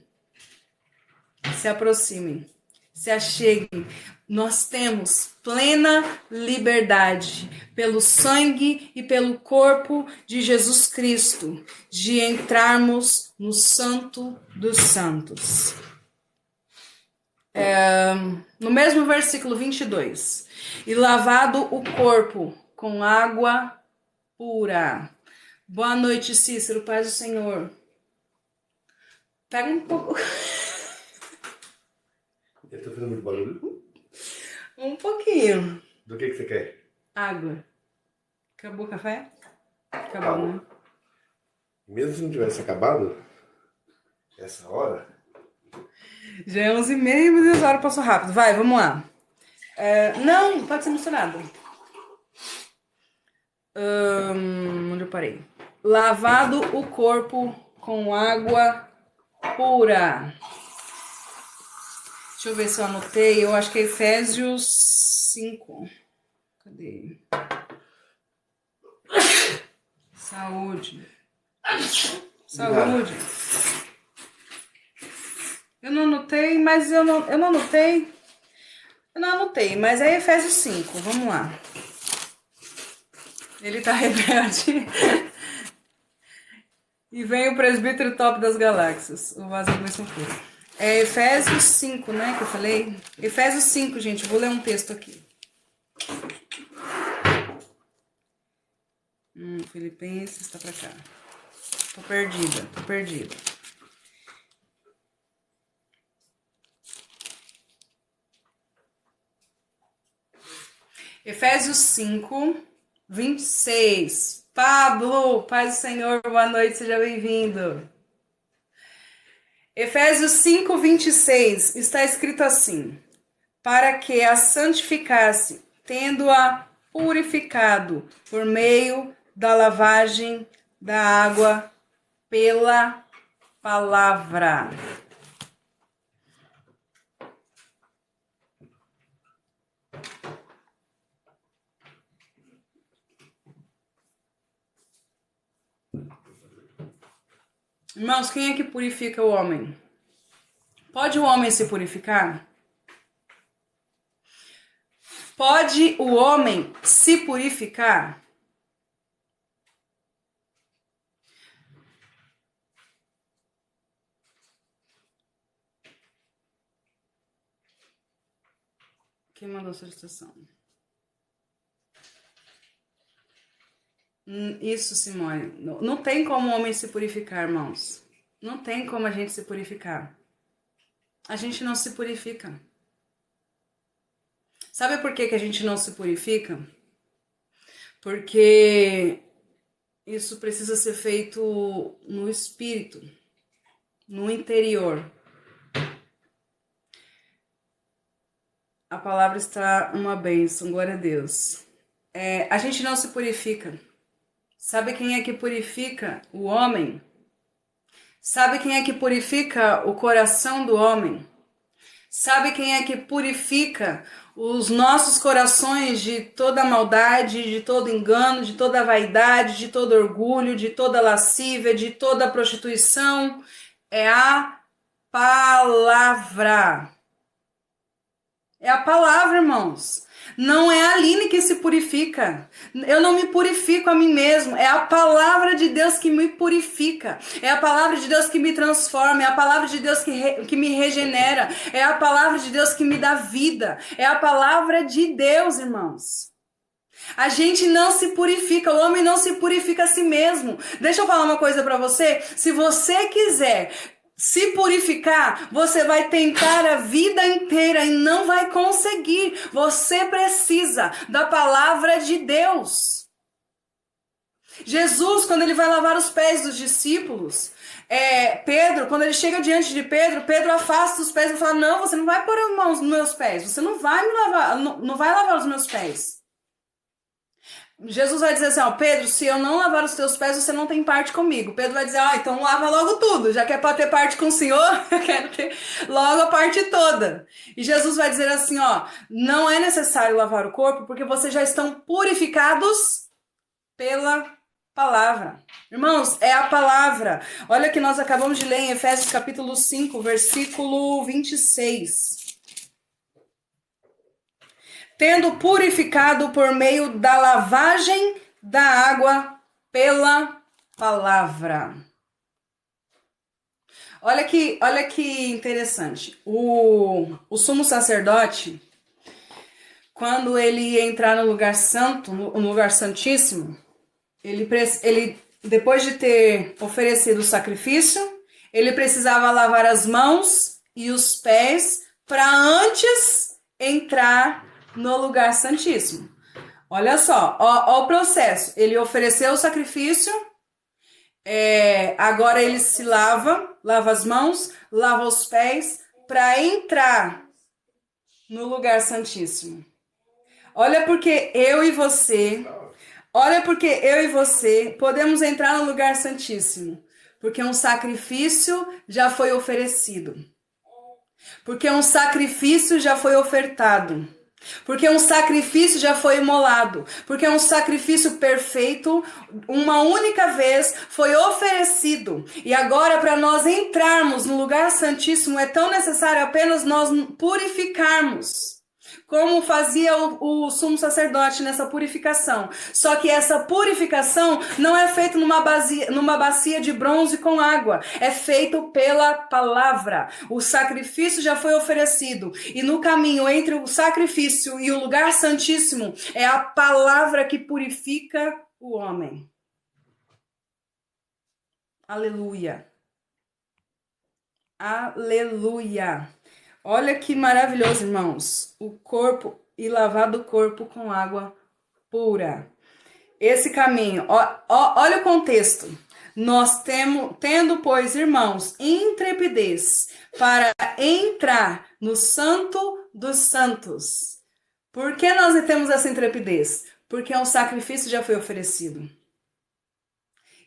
se aproximem, se acheguem. Nós temos plena liberdade, pelo sangue e pelo corpo de Jesus Cristo, de entrarmos no Santo dos Santos. No mesmo versículo 22. E lavado o corpo com água pura. Boa noite, Cícero, paz do Senhor. Pega um pouco. Eu tô fazendo muito barulho? Um pouquinho. Do que você quer? Água. Acabou o café? Acabou, né? Mesmo se não tivesse acabado, essa hora... Já é 11h30, mas essa hora passou rápido. Vai, vamos lá. Não, pode ser misturado. Onde eu parei? Lavado o corpo com água pura. Deixa eu ver se eu anotei. Eu acho que é Efésios 5. Cadê? Saúde. Saúde. Eu não anotei, mas eu não anotei. Eu não anotei, mas é Efésios 5. Vamos lá. Ele tá rebelde. E vem o presbítero top das galáxias. O vaso do mesmo fogo. É Efésios 5, né, que eu falei? Efésios 5, gente. Vou ler um texto aqui. Filipenses, tá pra cá. Tô perdida. Efésios 5, 26. Pablo, paz do Senhor, boa noite, seja bem-vindo. Efésios 5, 26, está escrito assim: para que a santificasse, tendo-a purificado por meio da lavagem da água pela palavra. Irmãos, quem é que purifica o homem? Pode o homem se purificar? Pode o homem se purificar? Quem mandou a solicitação? Isso, Simone. Não tem como o homem se purificar, irmãos. Não tem como a gente se purificar. A gente não se purifica. Sabe por que a gente não se purifica? Porque isso precisa ser feito no espírito, no interior. A palavra está uma bênção, glória a Deus. A gente não se purifica. Sabe quem é que purifica o homem? Sabe quem é que purifica o coração do homem? Sabe quem é que purifica os nossos corações de toda maldade, de todo engano, de toda vaidade, de todo orgulho, de toda lascívia, de toda prostituição? É a palavra. É a palavra, irmãos. Não é a Aline que se purifica. Eu não me purifico a mim mesmo. É a palavra de Deus que me purifica. É a palavra de Deus que me transforma. É a palavra de Deus que me regenera. É a palavra de Deus que me dá vida. É a palavra de Deus, irmãos. A gente não se purifica. O homem não se purifica a si mesmo. Deixa eu falar uma coisa pra você. Se você quiser se purificar, você vai tentar a vida inteira e não vai conseguir. Você precisa da palavra de Deus. Jesus, quando ele vai lavar os pés dos discípulos, Pedro, quando ele chega diante de Pedro, Pedro afasta os pés e fala: não, você não vai pôr as mãos nos meus pés, você não vai me lavar, não vai lavar os meus pés. Jesus vai dizer assim: ó, Pedro, se eu não lavar os teus pés, você não tem parte comigo. Pedro vai dizer: então lava logo tudo, já que é para ter parte com o Senhor, eu quero ter logo a parte toda. E Jesus vai dizer assim: ó, não é necessário lavar o corpo, porque vocês já estão purificados pela palavra. Irmãos, é a palavra. Olha que nós acabamos de ler em Efésios capítulo 5, versículo 26. Tendo purificado por meio da lavagem da água pela palavra. Olha que interessante. O sumo sacerdote, quando ele ia entrar no lugar santo, no lugar santíssimo, ele depois de ter oferecido o sacrifício, ele precisava lavar as mãos e os pés para antes entrar no lugar santíssimo. Olha só, ó o processo. Ele ofereceu o sacrifício, agora ele se lava as mãos, lava os pés para entrar no lugar santíssimo. Olha porque eu e você podemos entrar no lugar santíssimo, porque um sacrifício já foi oferecido. Porque um sacrifício já foi ofertado. Porque um sacrifício já foi imolado. Porque um sacrifício perfeito, uma única vez, foi oferecido. E agora, para nós entrarmos no lugar santíssimo, é tão necessário apenas nós purificarmos. Como fazia o sumo sacerdote nessa purificação. Só que essa purificação não é feita numa bacia de bronze com água. É feito pela palavra. O sacrifício já foi oferecido. E no caminho entre o sacrifício e o lugar santíssimo, é a palavra que purifica o homem. Aleluia. Aleluia. Olha que maravilhoso, irmãos. O corpo e lavado o corpo com água pura. Esse caminho, olha o contexto. Nós tendo, pois, irmãos, intrepidez para entrar no Santo dos Santos. Por que nós temos essa intrepidez? Porque um sacrifício já foi oferecido.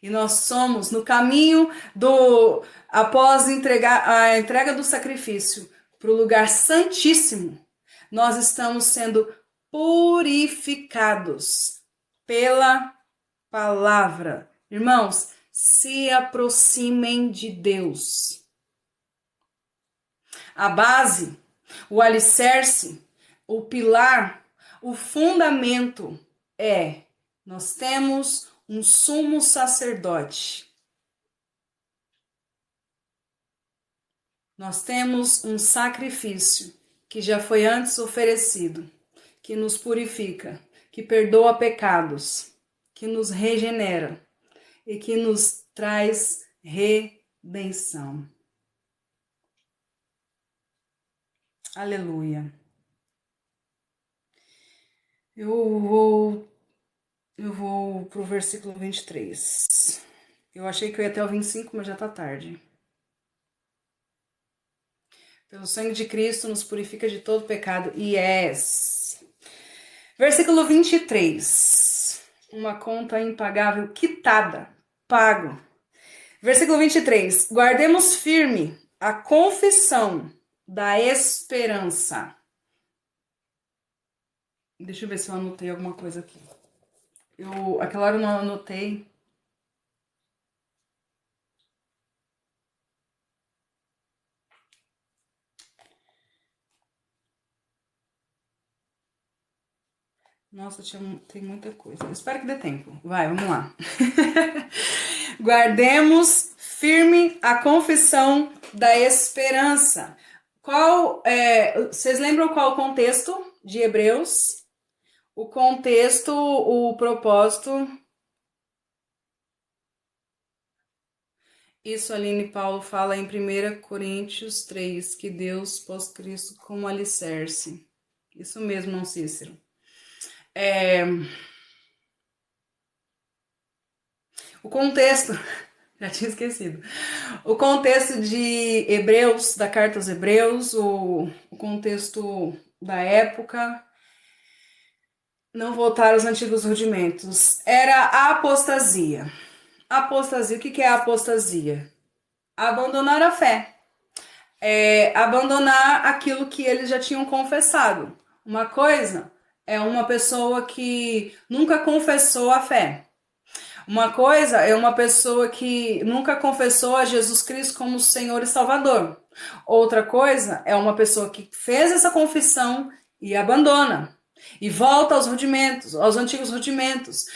E nós somos no caminho após a entrega do sacrifício para o lugar santíssimo, nós estamos sendo purificados pela palavra. Irmãos, se aproximem de Deus. A base, o alicerce, o pilar, o fundamento nós temos um sumo sacerdote. Nós temos um sacrifício que já foi antes oferecido, que nos purifica, que perdoa pecados, que nos regenera e que nos traz redenção. Aleluia. Eu vou pro versículo 23. Eu achei que eu ia até o 25, mas já tá tarde. Pelo sangue de Cristo nos purifica de todo pecado. Yes. Versículo 23. Uma conta impagável, quitada, pago. Versículo 23. Guardemos firme a confissão da esperança. Deixa eu ver se eu anotei alguma coisa aqui. Aquela hora eu não anotei. Nossa, tem muita coisa. Eu espero que dê tempo. Vai, vamos lá. Guardemos firme a confissão da esperança. Vocês lembram qual o contexto de Hebreus? O contexto, o propósito. Isso Aline Paulo fala em 1 Coríntios 3, que Deus pôs Cristo como alicerce. Isso mesmo, não Cícero. O contexto, já tinha esquecido. O contexto de Hebreus, da carta aos Hebreus, o contexto da época, não voltar aos antigos rudimentos, era a apostasia. Apostasia, o que é a apostasia? Abandonar a fé. Abandonar aquilo que eles já tinham confessado. Uma coisa é uma pessoa que nunca confessou a fé. Uma coisa é uma pessoa que nunca confessou a Jesus Cristo como Senhor e Salvador. Outra coisa é uma pessoa que fez essa confissão e abandona. E volta aos rudimentos, aos antigos rudimentos.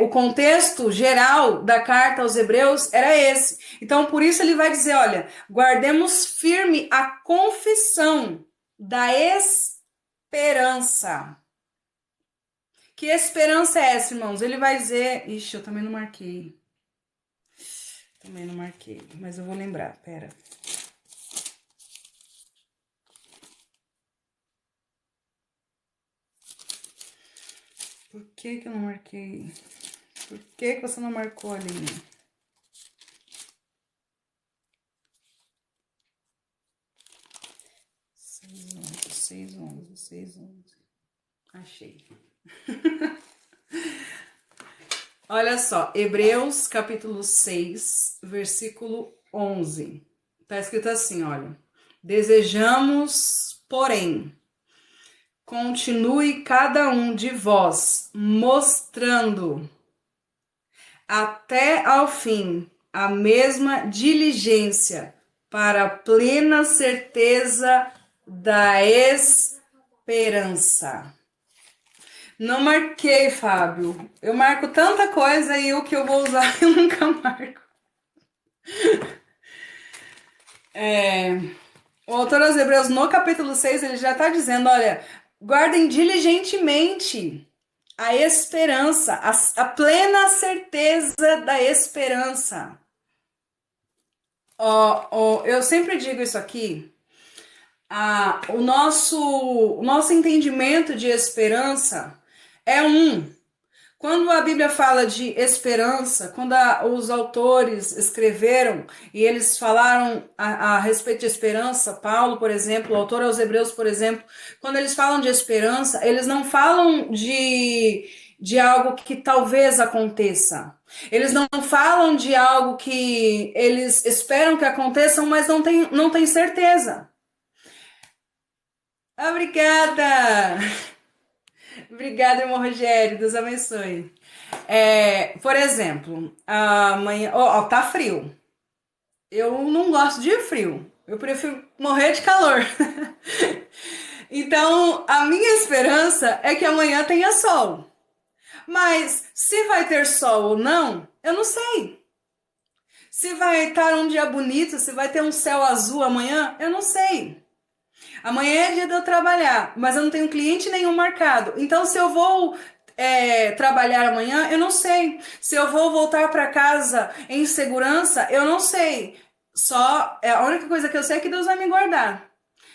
O contexto geral da carta aos Hebreus era esse. Então, por isso ele vai dizer, olha, guardemos firme a confissão da esperança. Que esperança é essa, irmãos? Ele vai dizer... Ixi, eu também não marquei. Mas eu vou lembrar, pera. Por que eu não marquei? Por que você não marcou, Aline? Seis, onze. Achei. Olha só, Hebreus capítulo 6, versículo 11. Tá escrito assim, olha. Desejamos, porém, continue cada um de vós mostrando até ao fim a mesma diligência para a plena certeza da esperança. Não marquei, Fábio. Eu marco tanta coisa e o que eu vou usar eu nunca marco. O autor aos Hebreus, no capítulo 6, ele já está dizendo, olha, guardem diligentemente a esperança, a plena certeza da esperança. Eu sempre digo isso aqui, o nosso entendimento de esperança é Quando a Bíblia fala de esperança, quando os autores escreveram e eles falaram a respeito de esperança, Paulo, por exemplo, o autor aos Hebreus, por exemplo, quando eles falam de esperança, eles não falam de algo que talvez aconteça. Eles não falam de algo que eles esperam que aconteça, mas não tem certeza. Obrigada! Obrigada, irmão Rogério. Deus abençoe. Por exemplo, amanhã. Tá frio. Eu não gosto de frio. Eu prefiro morrer de calor. Então, a minha esperança é que amanhã tenha sol. Mas se vai ter sol ou não, eu não sei. Se vai estar um dia bonito, se vai ter um céu azul amanhã, eu não sei. Amanhã é dia de eu trabalhar, mas eu não tenho cliente nenhum marcado. Então, se eu vou trabalhar amanhã, eu não sei. Se eu vou voltar para casa em segurança, eu não sei. Só a única coisa que eu sei é que Deus vai me guardar.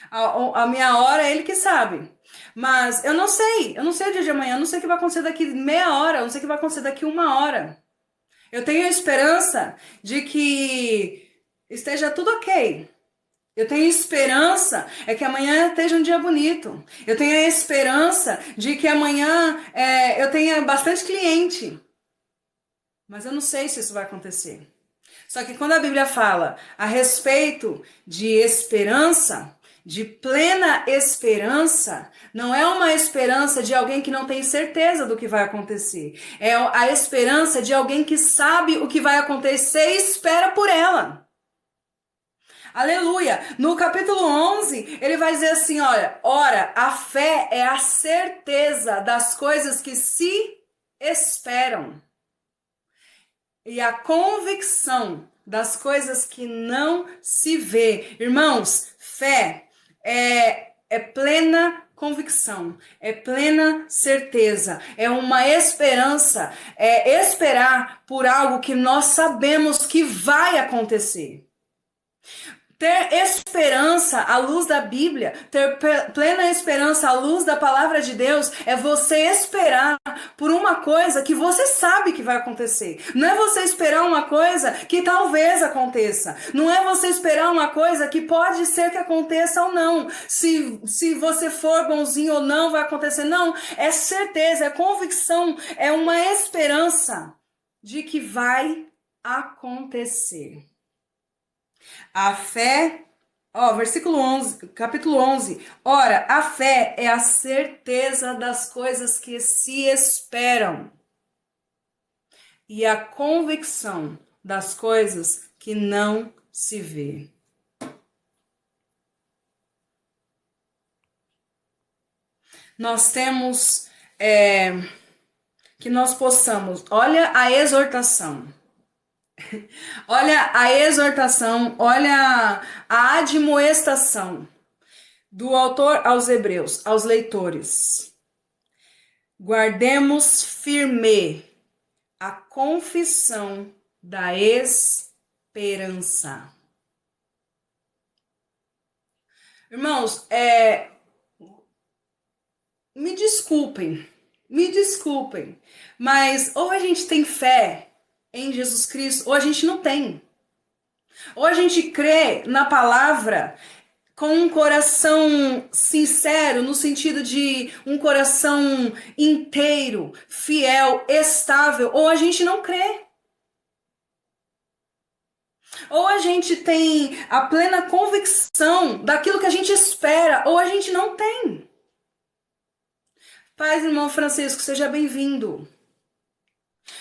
A minha hora é Ele que sabe. Mas eu não sei. Eu não sei o dia de amanhã. Eu não sei o que vai acontecer daqui meia hora. Eu não sei o que vai acontecer daqui uma hora. Eu tenho a esperança de que esteja tudo ok. Eu tenho esperança que amanhã esteja um dia bonito. Eu tenho a esperança de que amanhã eu tenha bastante cliente. Mas eu não sei se isso vai acontecer. Só que quando a Bíblia fala a respeito de esperança, de plena esperança, não é uma esperança de alguém que não tem certeza do que vai acontecer. É a esperança de alguém que sabe o que vai acontecer e espera por ela. Aleluia! No capítulo 11, ele vai dizer assim, olha, ora, a fé é a certeza das coisas que se esperam e a convicção das coisas que não se vê. Irmãos, fé é plena convicção, é plena certeza, é uma esperança, é esperar por algo que nós sabemos que vai acontecer. Ter esperança à luz da Bíblia, ter plena esperança à luz da palavra de Deus, é você esperar por uma coisa que você sabe que vai acontecer. Não é você esperar uma coisa que talvez aconteça. Não é você esperar uma coisa que pode ser que aconteça ou não. Se você for bonzinho ou não, vai acontecer. Não, é certeza, é convicção, é uma esperança de que vai acontecer. A fé, versículo 11, capítulo 11. Ora, a fé é a certeza das coisas que se esperam e a convicção das coisas que não se vê. Nós temos que nós possamos, olha a exortação. Olha a exortação, olha a admoestação do autor aos Hebreus, aos leitores. Guardemos firme a confissão da esperança. Irmãos, me desculpem, mas ou a gente tem fé em Jesus Cristo, ou a gente não tem. Ou a gente crê na palavra com um coração sincero, no sentido de um coração inteiro, fiel, estável, ou a gente não crê. Ou a gente tem a plena convicção daquilo que a gente espera, ou a gente não tem. Paz, irmão Francisco, seja bem-vindo.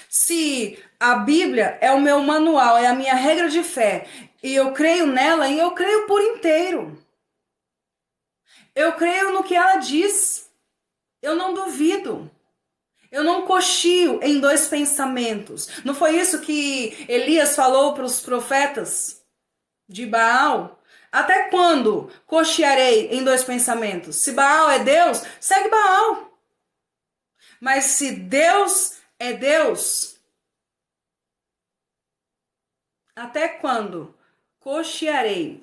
Se a Bíblia é o meu manual, é a minha regra de fé, e eu creio nela, e eu creio por inteiro. Eu creio no que ela diz. Eu não duvido. Eu não cochilo em dois pensamentos. Não foi isso que Elias falou para os profetas de Baal? Até quando cochearei em dois pensamentos? Se Baal é Deus, segue Baal. Mas se Deus é Deus, até quando cocheareis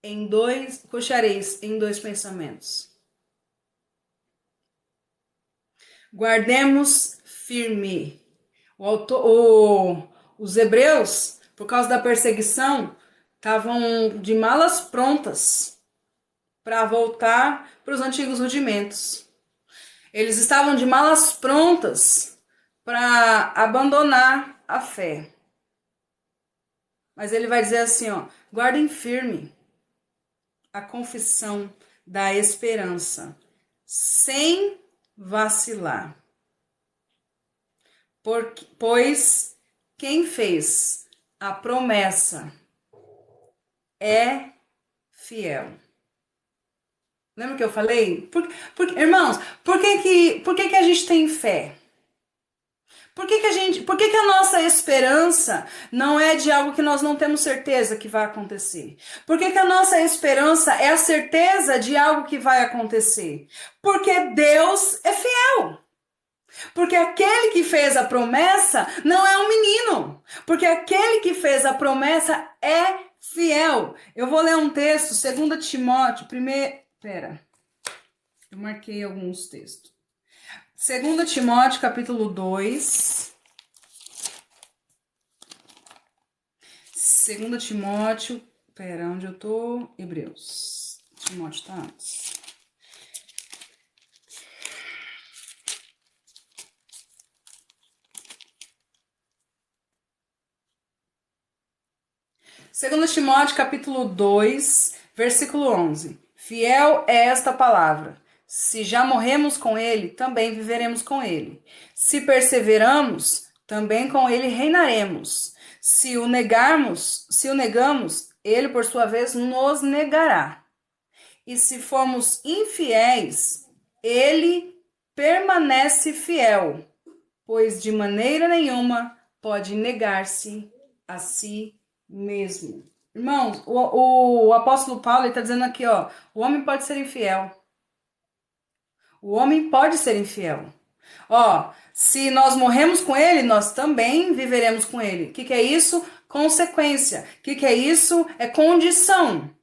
em dois pensamentos? Guardemos firme. Os hebreus, por causa da perseguição, estavam de malas prontas para voltar para os antigos rudimentos. Eles estavam de malas prontas para abandonar a fé. Mas ele vai dizer assim, ó, guardem firme a confissão da esperança, sem vacilar. Pois quem fez a promessa é fiel. Lembra que eu falei? Irmãos, por que a gente tem fé? Por que a nossa esperança não é de algo que nós não temos certeza que vai acontecer? Por que a nossa esperança é a certeza de algo que vai acontecer? Porque Deus é fiel. Porque aquele que fez a promessa não é um menino. Porque aquele que fez a promessa é fiel. Eu vou ler um texto, 2 Timóteo, eu marquei alguns textos. 2 Timóteo, capítulo 2. 2 Timóteo, onde eu tô? Hebreus. Timóteo tá antes. Segundo Timóteo, capítulo 2, versículo 11. Fiel é esta palavra. Se já morremos com ele, também viveremos com ele. Se perseveramos, também com ele reinaremos. Se o negamos, ele por sua vez nos negará. E se formos infiéis, ele permanece fiel, pois de maneira nenhuma pode negar-se a si mesmo. Irmãos, o apóstolo Paulo está dizendo aqui, ó, o homem pode ser infiel. O homem pode ser infiel. Ó, se nós morremos com ele, nós também viveremos com ele. O que é isso? Consequência. O que é isso? É condição.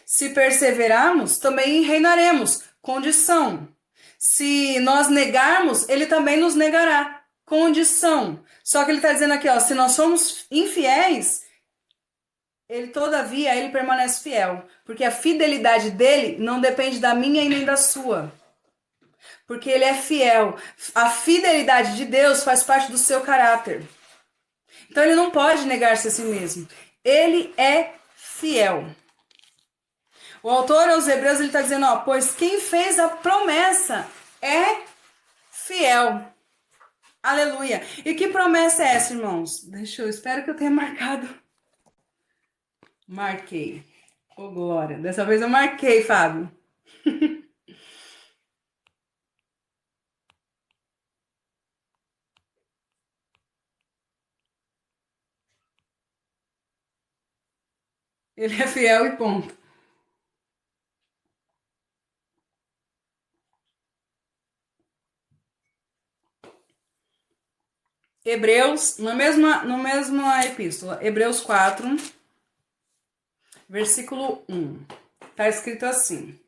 Se perseverarmos, também reinaremos. Condição. Se nós negarmos, ele também nos negará. Condição. Só que ele está dizendo aqui, ó, se nós somos infiéis, todavia, ele permanece fiel. Porque a fidelidade dele não depende da minha e nem da sua. Porque ele é fiel. A fidelidade de Deus faz parte do seu caráter. Então ele não pode negar-se a si mesmo. Ele é fiel. O autor aos Hebreus ele está dizendo, ó, pois quem fez a promessa é fiel. Aleluia. E que promessa é essa, irmãos? Espero que eu tenha marcado. Marquei. Ô, glória. Dessa vez eu marquei, Fábio. Ele é fiel e ponto. Hebreus, no mesma epístola, Hebreus 4, versículo 1. Tá escrito assim.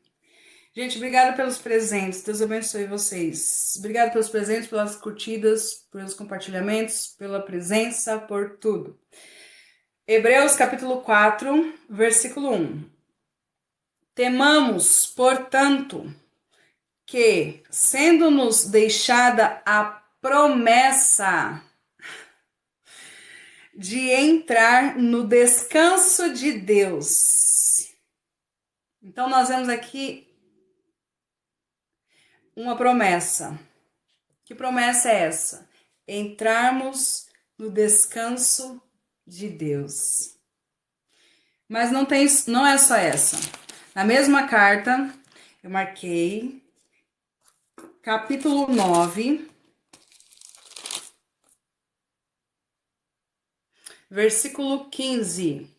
Gente, obrigada pelos presentes. Deus abençoe vocês. Obrigada pelos presentes, pelas curtidas, pelos compartilhamentos, pela presença, por tudo. Hebreus capítulo 4, versículo 1. Temamos, portanto, que, sendo-nos deixada a promessa de entrar no descanso de Deus. Então, nós vemos aqui uma promessa. Que promessa é essa? Entrarmos no descanso de Deus. Mas não é só essa. Na mesma carta, eu marquei capítulo 9, versículo 15.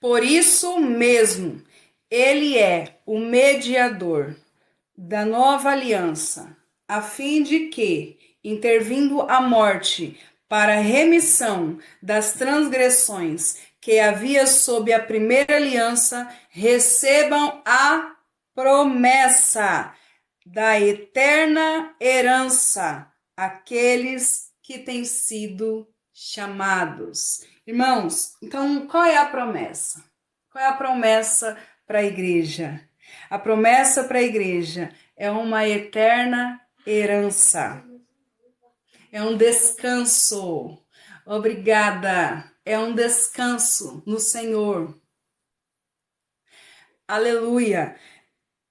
Por isso mesmo, ele é o mediador da nova aliança, a fim de que, intervindo a morte para a remissão das transgressões que havia sob a primeira aliança, recebam a promessa da eterna herança aqueles que têm sido chamados. Irmãos, então qual é a promessa? Qual é a promessa para a igreja? A promessa para a igreja é uma eterna herança. É um descanso. Obrigada. É um descanso no Senhor. Aleluia.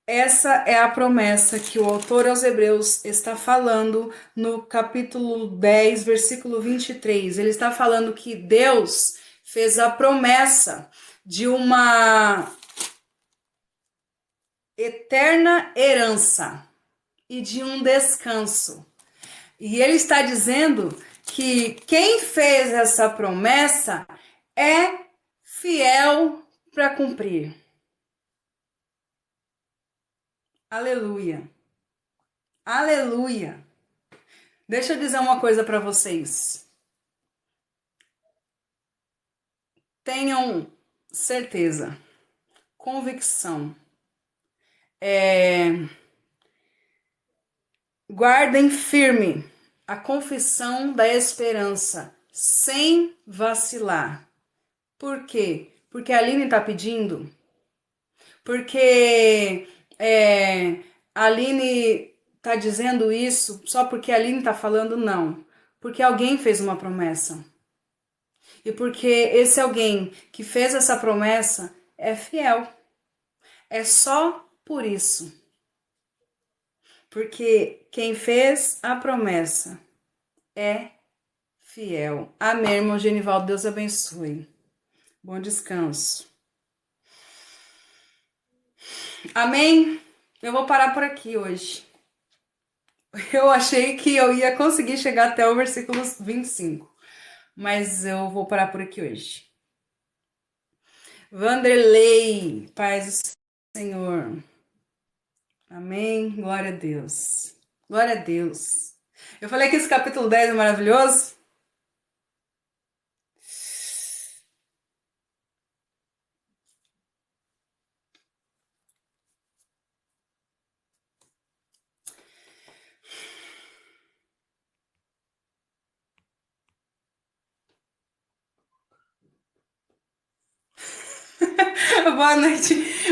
Essa é a promessa que o autor aos Hebreus está falando no capítulo 10, versículo 23. Ele está falando que Deus fez a promessa de uma eterna herança e de um descanso. E ele está dizendo que quem fez essa promessa é fiel para cumprir. Aleluia. Aleluia. Deixa eu dizer uma coisa para vocês. Tenham certeza, convicção. Guardem firme a confissão da esperança, sem vacilar. Por quê? Porque a Aline está pedindo? Porque a Aline está dizendo isso só porque a Aline está falando? Não. Porque alguém fez uma promessa. E porque esse alguém que fez essa promessa é fiel. É só por isso. Porque quem fez a promessa é fiel. Amém, irmão Genivaldo. Deus abençoe. Bom descanso. Amém? Eu vou parar por aqui hoje. Eu achei que eu ia conseguir chegar até o versículo 25. Mas eu vou parar por aqui hoje. Vanderlei, paz do Senhor. Amém. Glória a Deus. Glória a Deus. Eu falei que esse capítulo 10 é maravilhoso.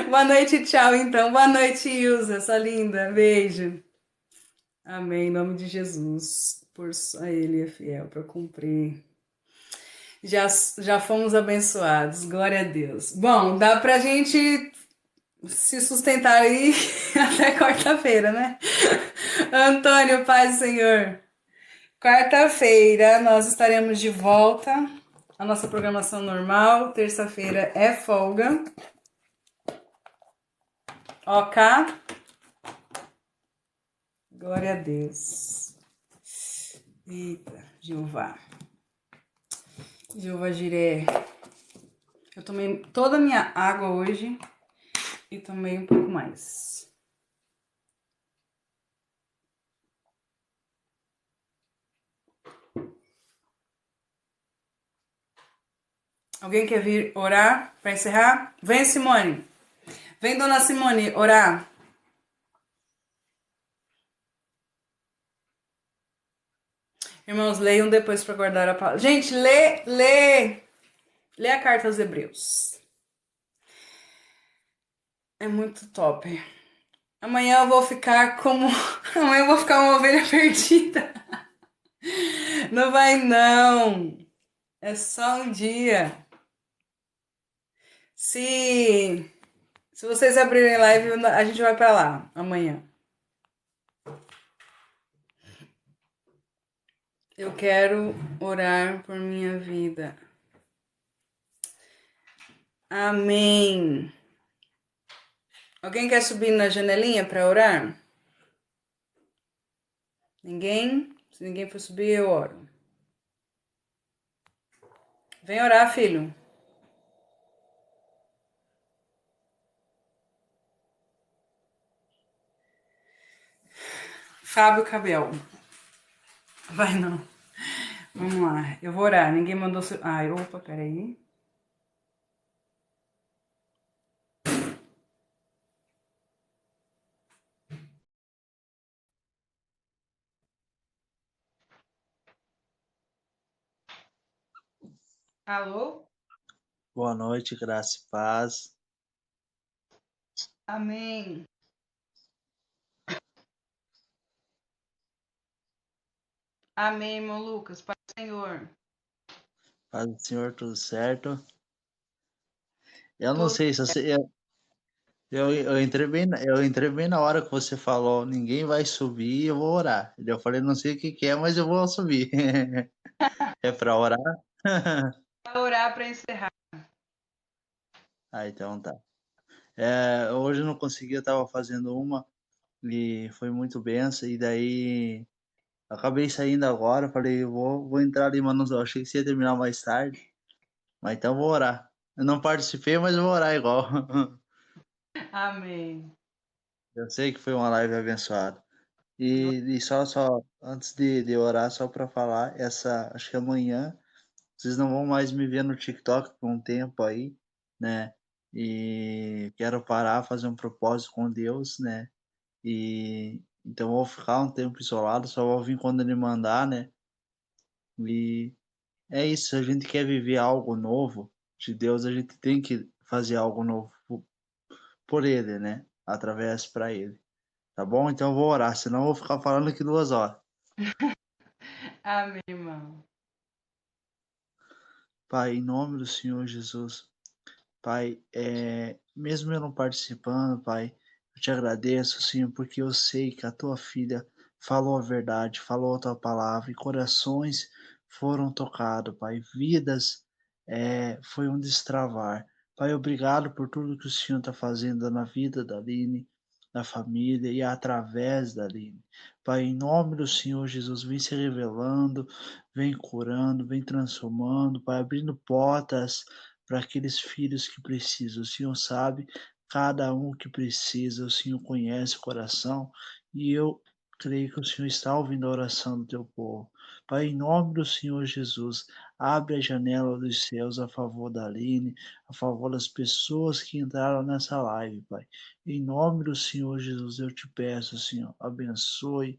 Boa noite, tchau então. Boa noite, Ilza, sua linda. Beijo. Amém, em nome de Jesus. Por só Ele é fiel para cumprir. Já fomos abençoados, glória a Deus. Bom, dá pra gente se sustentar aí até quarta-feira, né? Antônio, paz do Senhor. Quarta-feira nós estaremos de volta. A nossa programação normal. Terça-feira é folga. Ok? Glória a Deus. Eita, Jeová. Jeová Jiré. Eu tomei toda a minha água hoje e tomei um pouco mais. Alguém quer vir orar para encerrar? Vem, Simone. Vem, dona Simone, orar. Irmãos, leiam depois para guardar a palavra. Gente, lê a carta aos Hebreus. É muito top. Amanhã eu vou ficar como... Amanhã eu vou ficar uma ovelha perdida. Não vai, não. É só um dia. Se vocês abrirem live, a gente vai para lá amanhã. Eu quero orar por minha vida. Amém. Alguém quer subir na janelinha para orar? Ninguém? Se ninguém for subir, eu oro. Vem orar, filho. Fábio Cabel. Vai não. Vamos lá. Eu vou orar. Ninguém mandou. Ai, opa, peraí. Alô? Boa noite, graça e paz. Amém. Amém, irmão Lucas. Pai do Senhor. Paz do Senhor, tudo certo? Eu não Tudo. sei se você. Eu entrei bem na hora que você falou, ninguém vai subir, eu vou orar. Eu falei, não sei o que que é, mas eu vou subir. É para orar? Para orar para encerrar. Ah, então tá. Hoje eu não consegui, eu tava fazendo uma e foi muito benção, e daí acabei saindo agora, falei, vou entrar ali, mas não, achei que você ia terminar mais tarde. Mas então eu vou orar. Eu não participei, mas eu vou orar igual. Amém. Eu sei que foi uma live abençoada. E só antes de orar, só para falar, acho que amanhã vocês não vão mais me ver no TikTok por um tempo aí, né? E quero parar, fazer um propósito com Deus, né? E então vou ficar um tempo isolado, só vou vir quando Ele mandar, né? E é isso, a gente quer viver algo novo de Deus, a gente tem que fazer algo novo por Ele, né? Através para Ele. Tá bom? Então eu vou orar, senão eu vou ficar falando aqui 2 horas. Amém, irmão. Pai, em nome do Senhor Jesus, Pai, mesmo eu não participando, Pai, eu te agradeço, Senhor, porque eu sei que a tua filha falou a verdade, falou a tua palavra e corações foram tocados, Pai, vidas foi um destravar. Pai, obrigado por tudo que o Senhor está fazendo na vida da Aline, da família e através da Aline. Pai, em nome do Senhor Jesus, vem se revelando, vem curando, vem transformando, Pai, abrindo portas para aqueles filhos que precisam. O Senhor sabe cada um que precisa, o Senhor conhece o coração e eu creio que o Senhor está ouvindo a oração do teu povo. Pai, em nome do Senhor Jesus, abre a janela dos céus a favor da Aline, a favor das pessoas que entraram nessa live, Pai. Em nome do Senhor Jesus, eu te peço, Senhor, abençoe,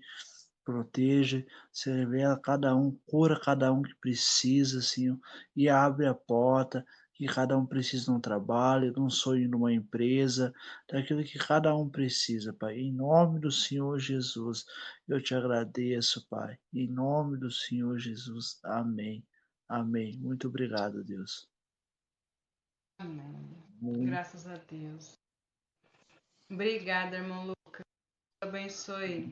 proteja, se revela a cada um, cura cada um que precisa, Senhor, e abre a porta que cada um precisa de um trabalho, de um sonho numa empresa, daquilo que cada um precisa, Pai. Em nome do Senhor Jesus, eu te agradeço, Pai. Em nome do Senhor Jesus. Amém. Amém. Muito obrigado, Deus. Amém. Amém. Graças a Deus. Obrigada, irmão Lucas. Deus abençoe.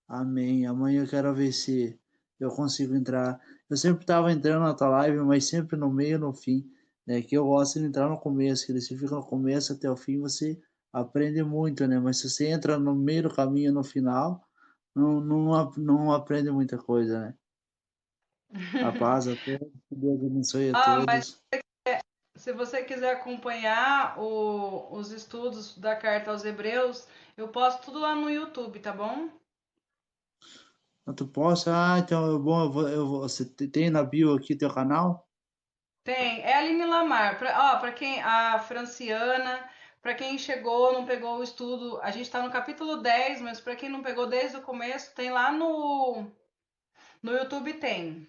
Amém. Amanhã eu quero ver se eu consigo entrar. Eu sempre estava entrando na tua live, mas sempre no meio e no fim. Né? Que eu gosto de entrar no começo, que você fica no começo até o fim, você aprende muito, né? Mas se você entra no meio do caminho no final, não aprende muita coisa, né? A paz a todos, que Deus abençoe a Mas todos. se você quiser acompanhar os estudos da carta aos Hebreus, eu posto tudo lá no YouTube, tá bom? Tu possa, então você tem na bio aqui teu canal? Tem, é a Aline Lamar. Para quem, a Franciana, para quem chegou, não pegou o estudo, a gente está no capítulo 10, mas para quem não pegou desde o começo, tem lá no YouTube tem.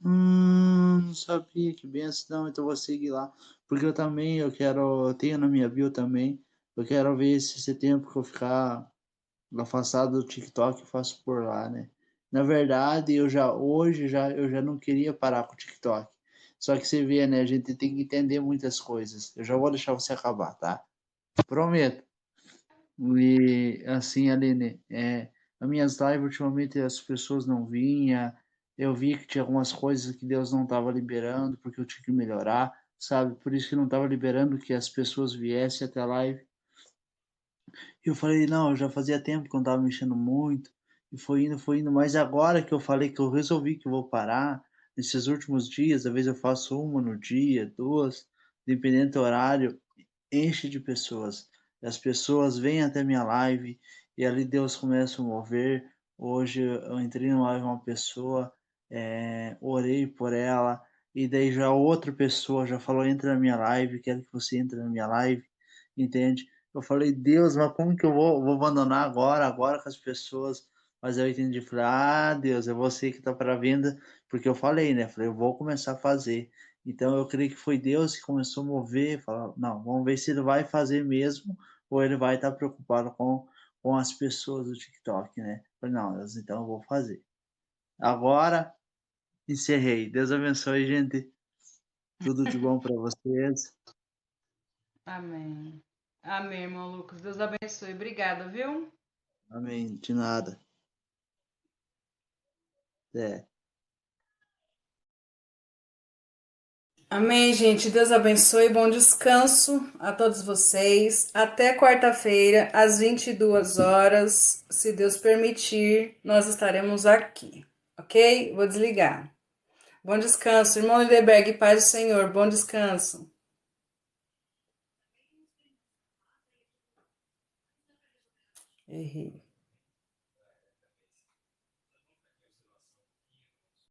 Não sabia que benção, não, então eu vou seguir lá. Porque eu também, eu tenho na minha bio também, eu quero ver se esse tempo que eu ficar afastado do TikTok, eu faço por lá, né? Na verdade, eu já não queria parar com o TikTok. Só que você vê, né, a gente tem que entender muitas coisas. Eu já vou deixar você acabar, tá? Prometo. E assim, Aline, as minhas lives ultimamente as pessoas não vinham, eu vi que tinha algumas coisas que Deus não estava liberando, porque eu tinha que melhorar, sabe? Por isso que não estava liberando que as pessoas viessem até a live. E eu falei, não, eu já fazia tempo que eu não estava mexendo muito, e foi indo, mas agora que eu falei que eu resolvi que eu vou parar, nesses últimos dias, às vezes eu faço uma no dia, duas, dependendo do horário, enche de pessoas. As pessoas vêm até minha live, e ali Deus começa a mover. Hoje eu entrei no live uma pessoa, orei por ela, e daí já outra pessoa já falou: entra na minha live, quero que você entre na minha live, entende? Eu falei: Deus, mas como que eu vou abandonar agora com as pessoas? Mas eu entendi, falei: ah, Deus, é você que está para a venda, porque eu falei, né? Falei: eu vou começar a fazer. Então eu creio que foi Deus que começou a mover, falar: não, vamos ver se ele vai fazer mesmo ou ele vai estar preocupado com as pessoas do TikTok, né? Falei: não, Deus, então eu vou fazer. Agora encerrei. Deus abençoe, gente. Tudo de bom para vocês. Amém. Amém, irmão Lucas. Deus abençoe. Obrigada, viu? Amém. De nada. É. Amém, gente. Deus abençoe. Bom descanso a todos vocês. Até quarta-feira, às 22 horas. Se Deus permitir, nós estaremos aqui. Ok? Vou desligar. Bom descanso. Irmão Lindeberg, paz do Senhor. Bom descanso. Errei.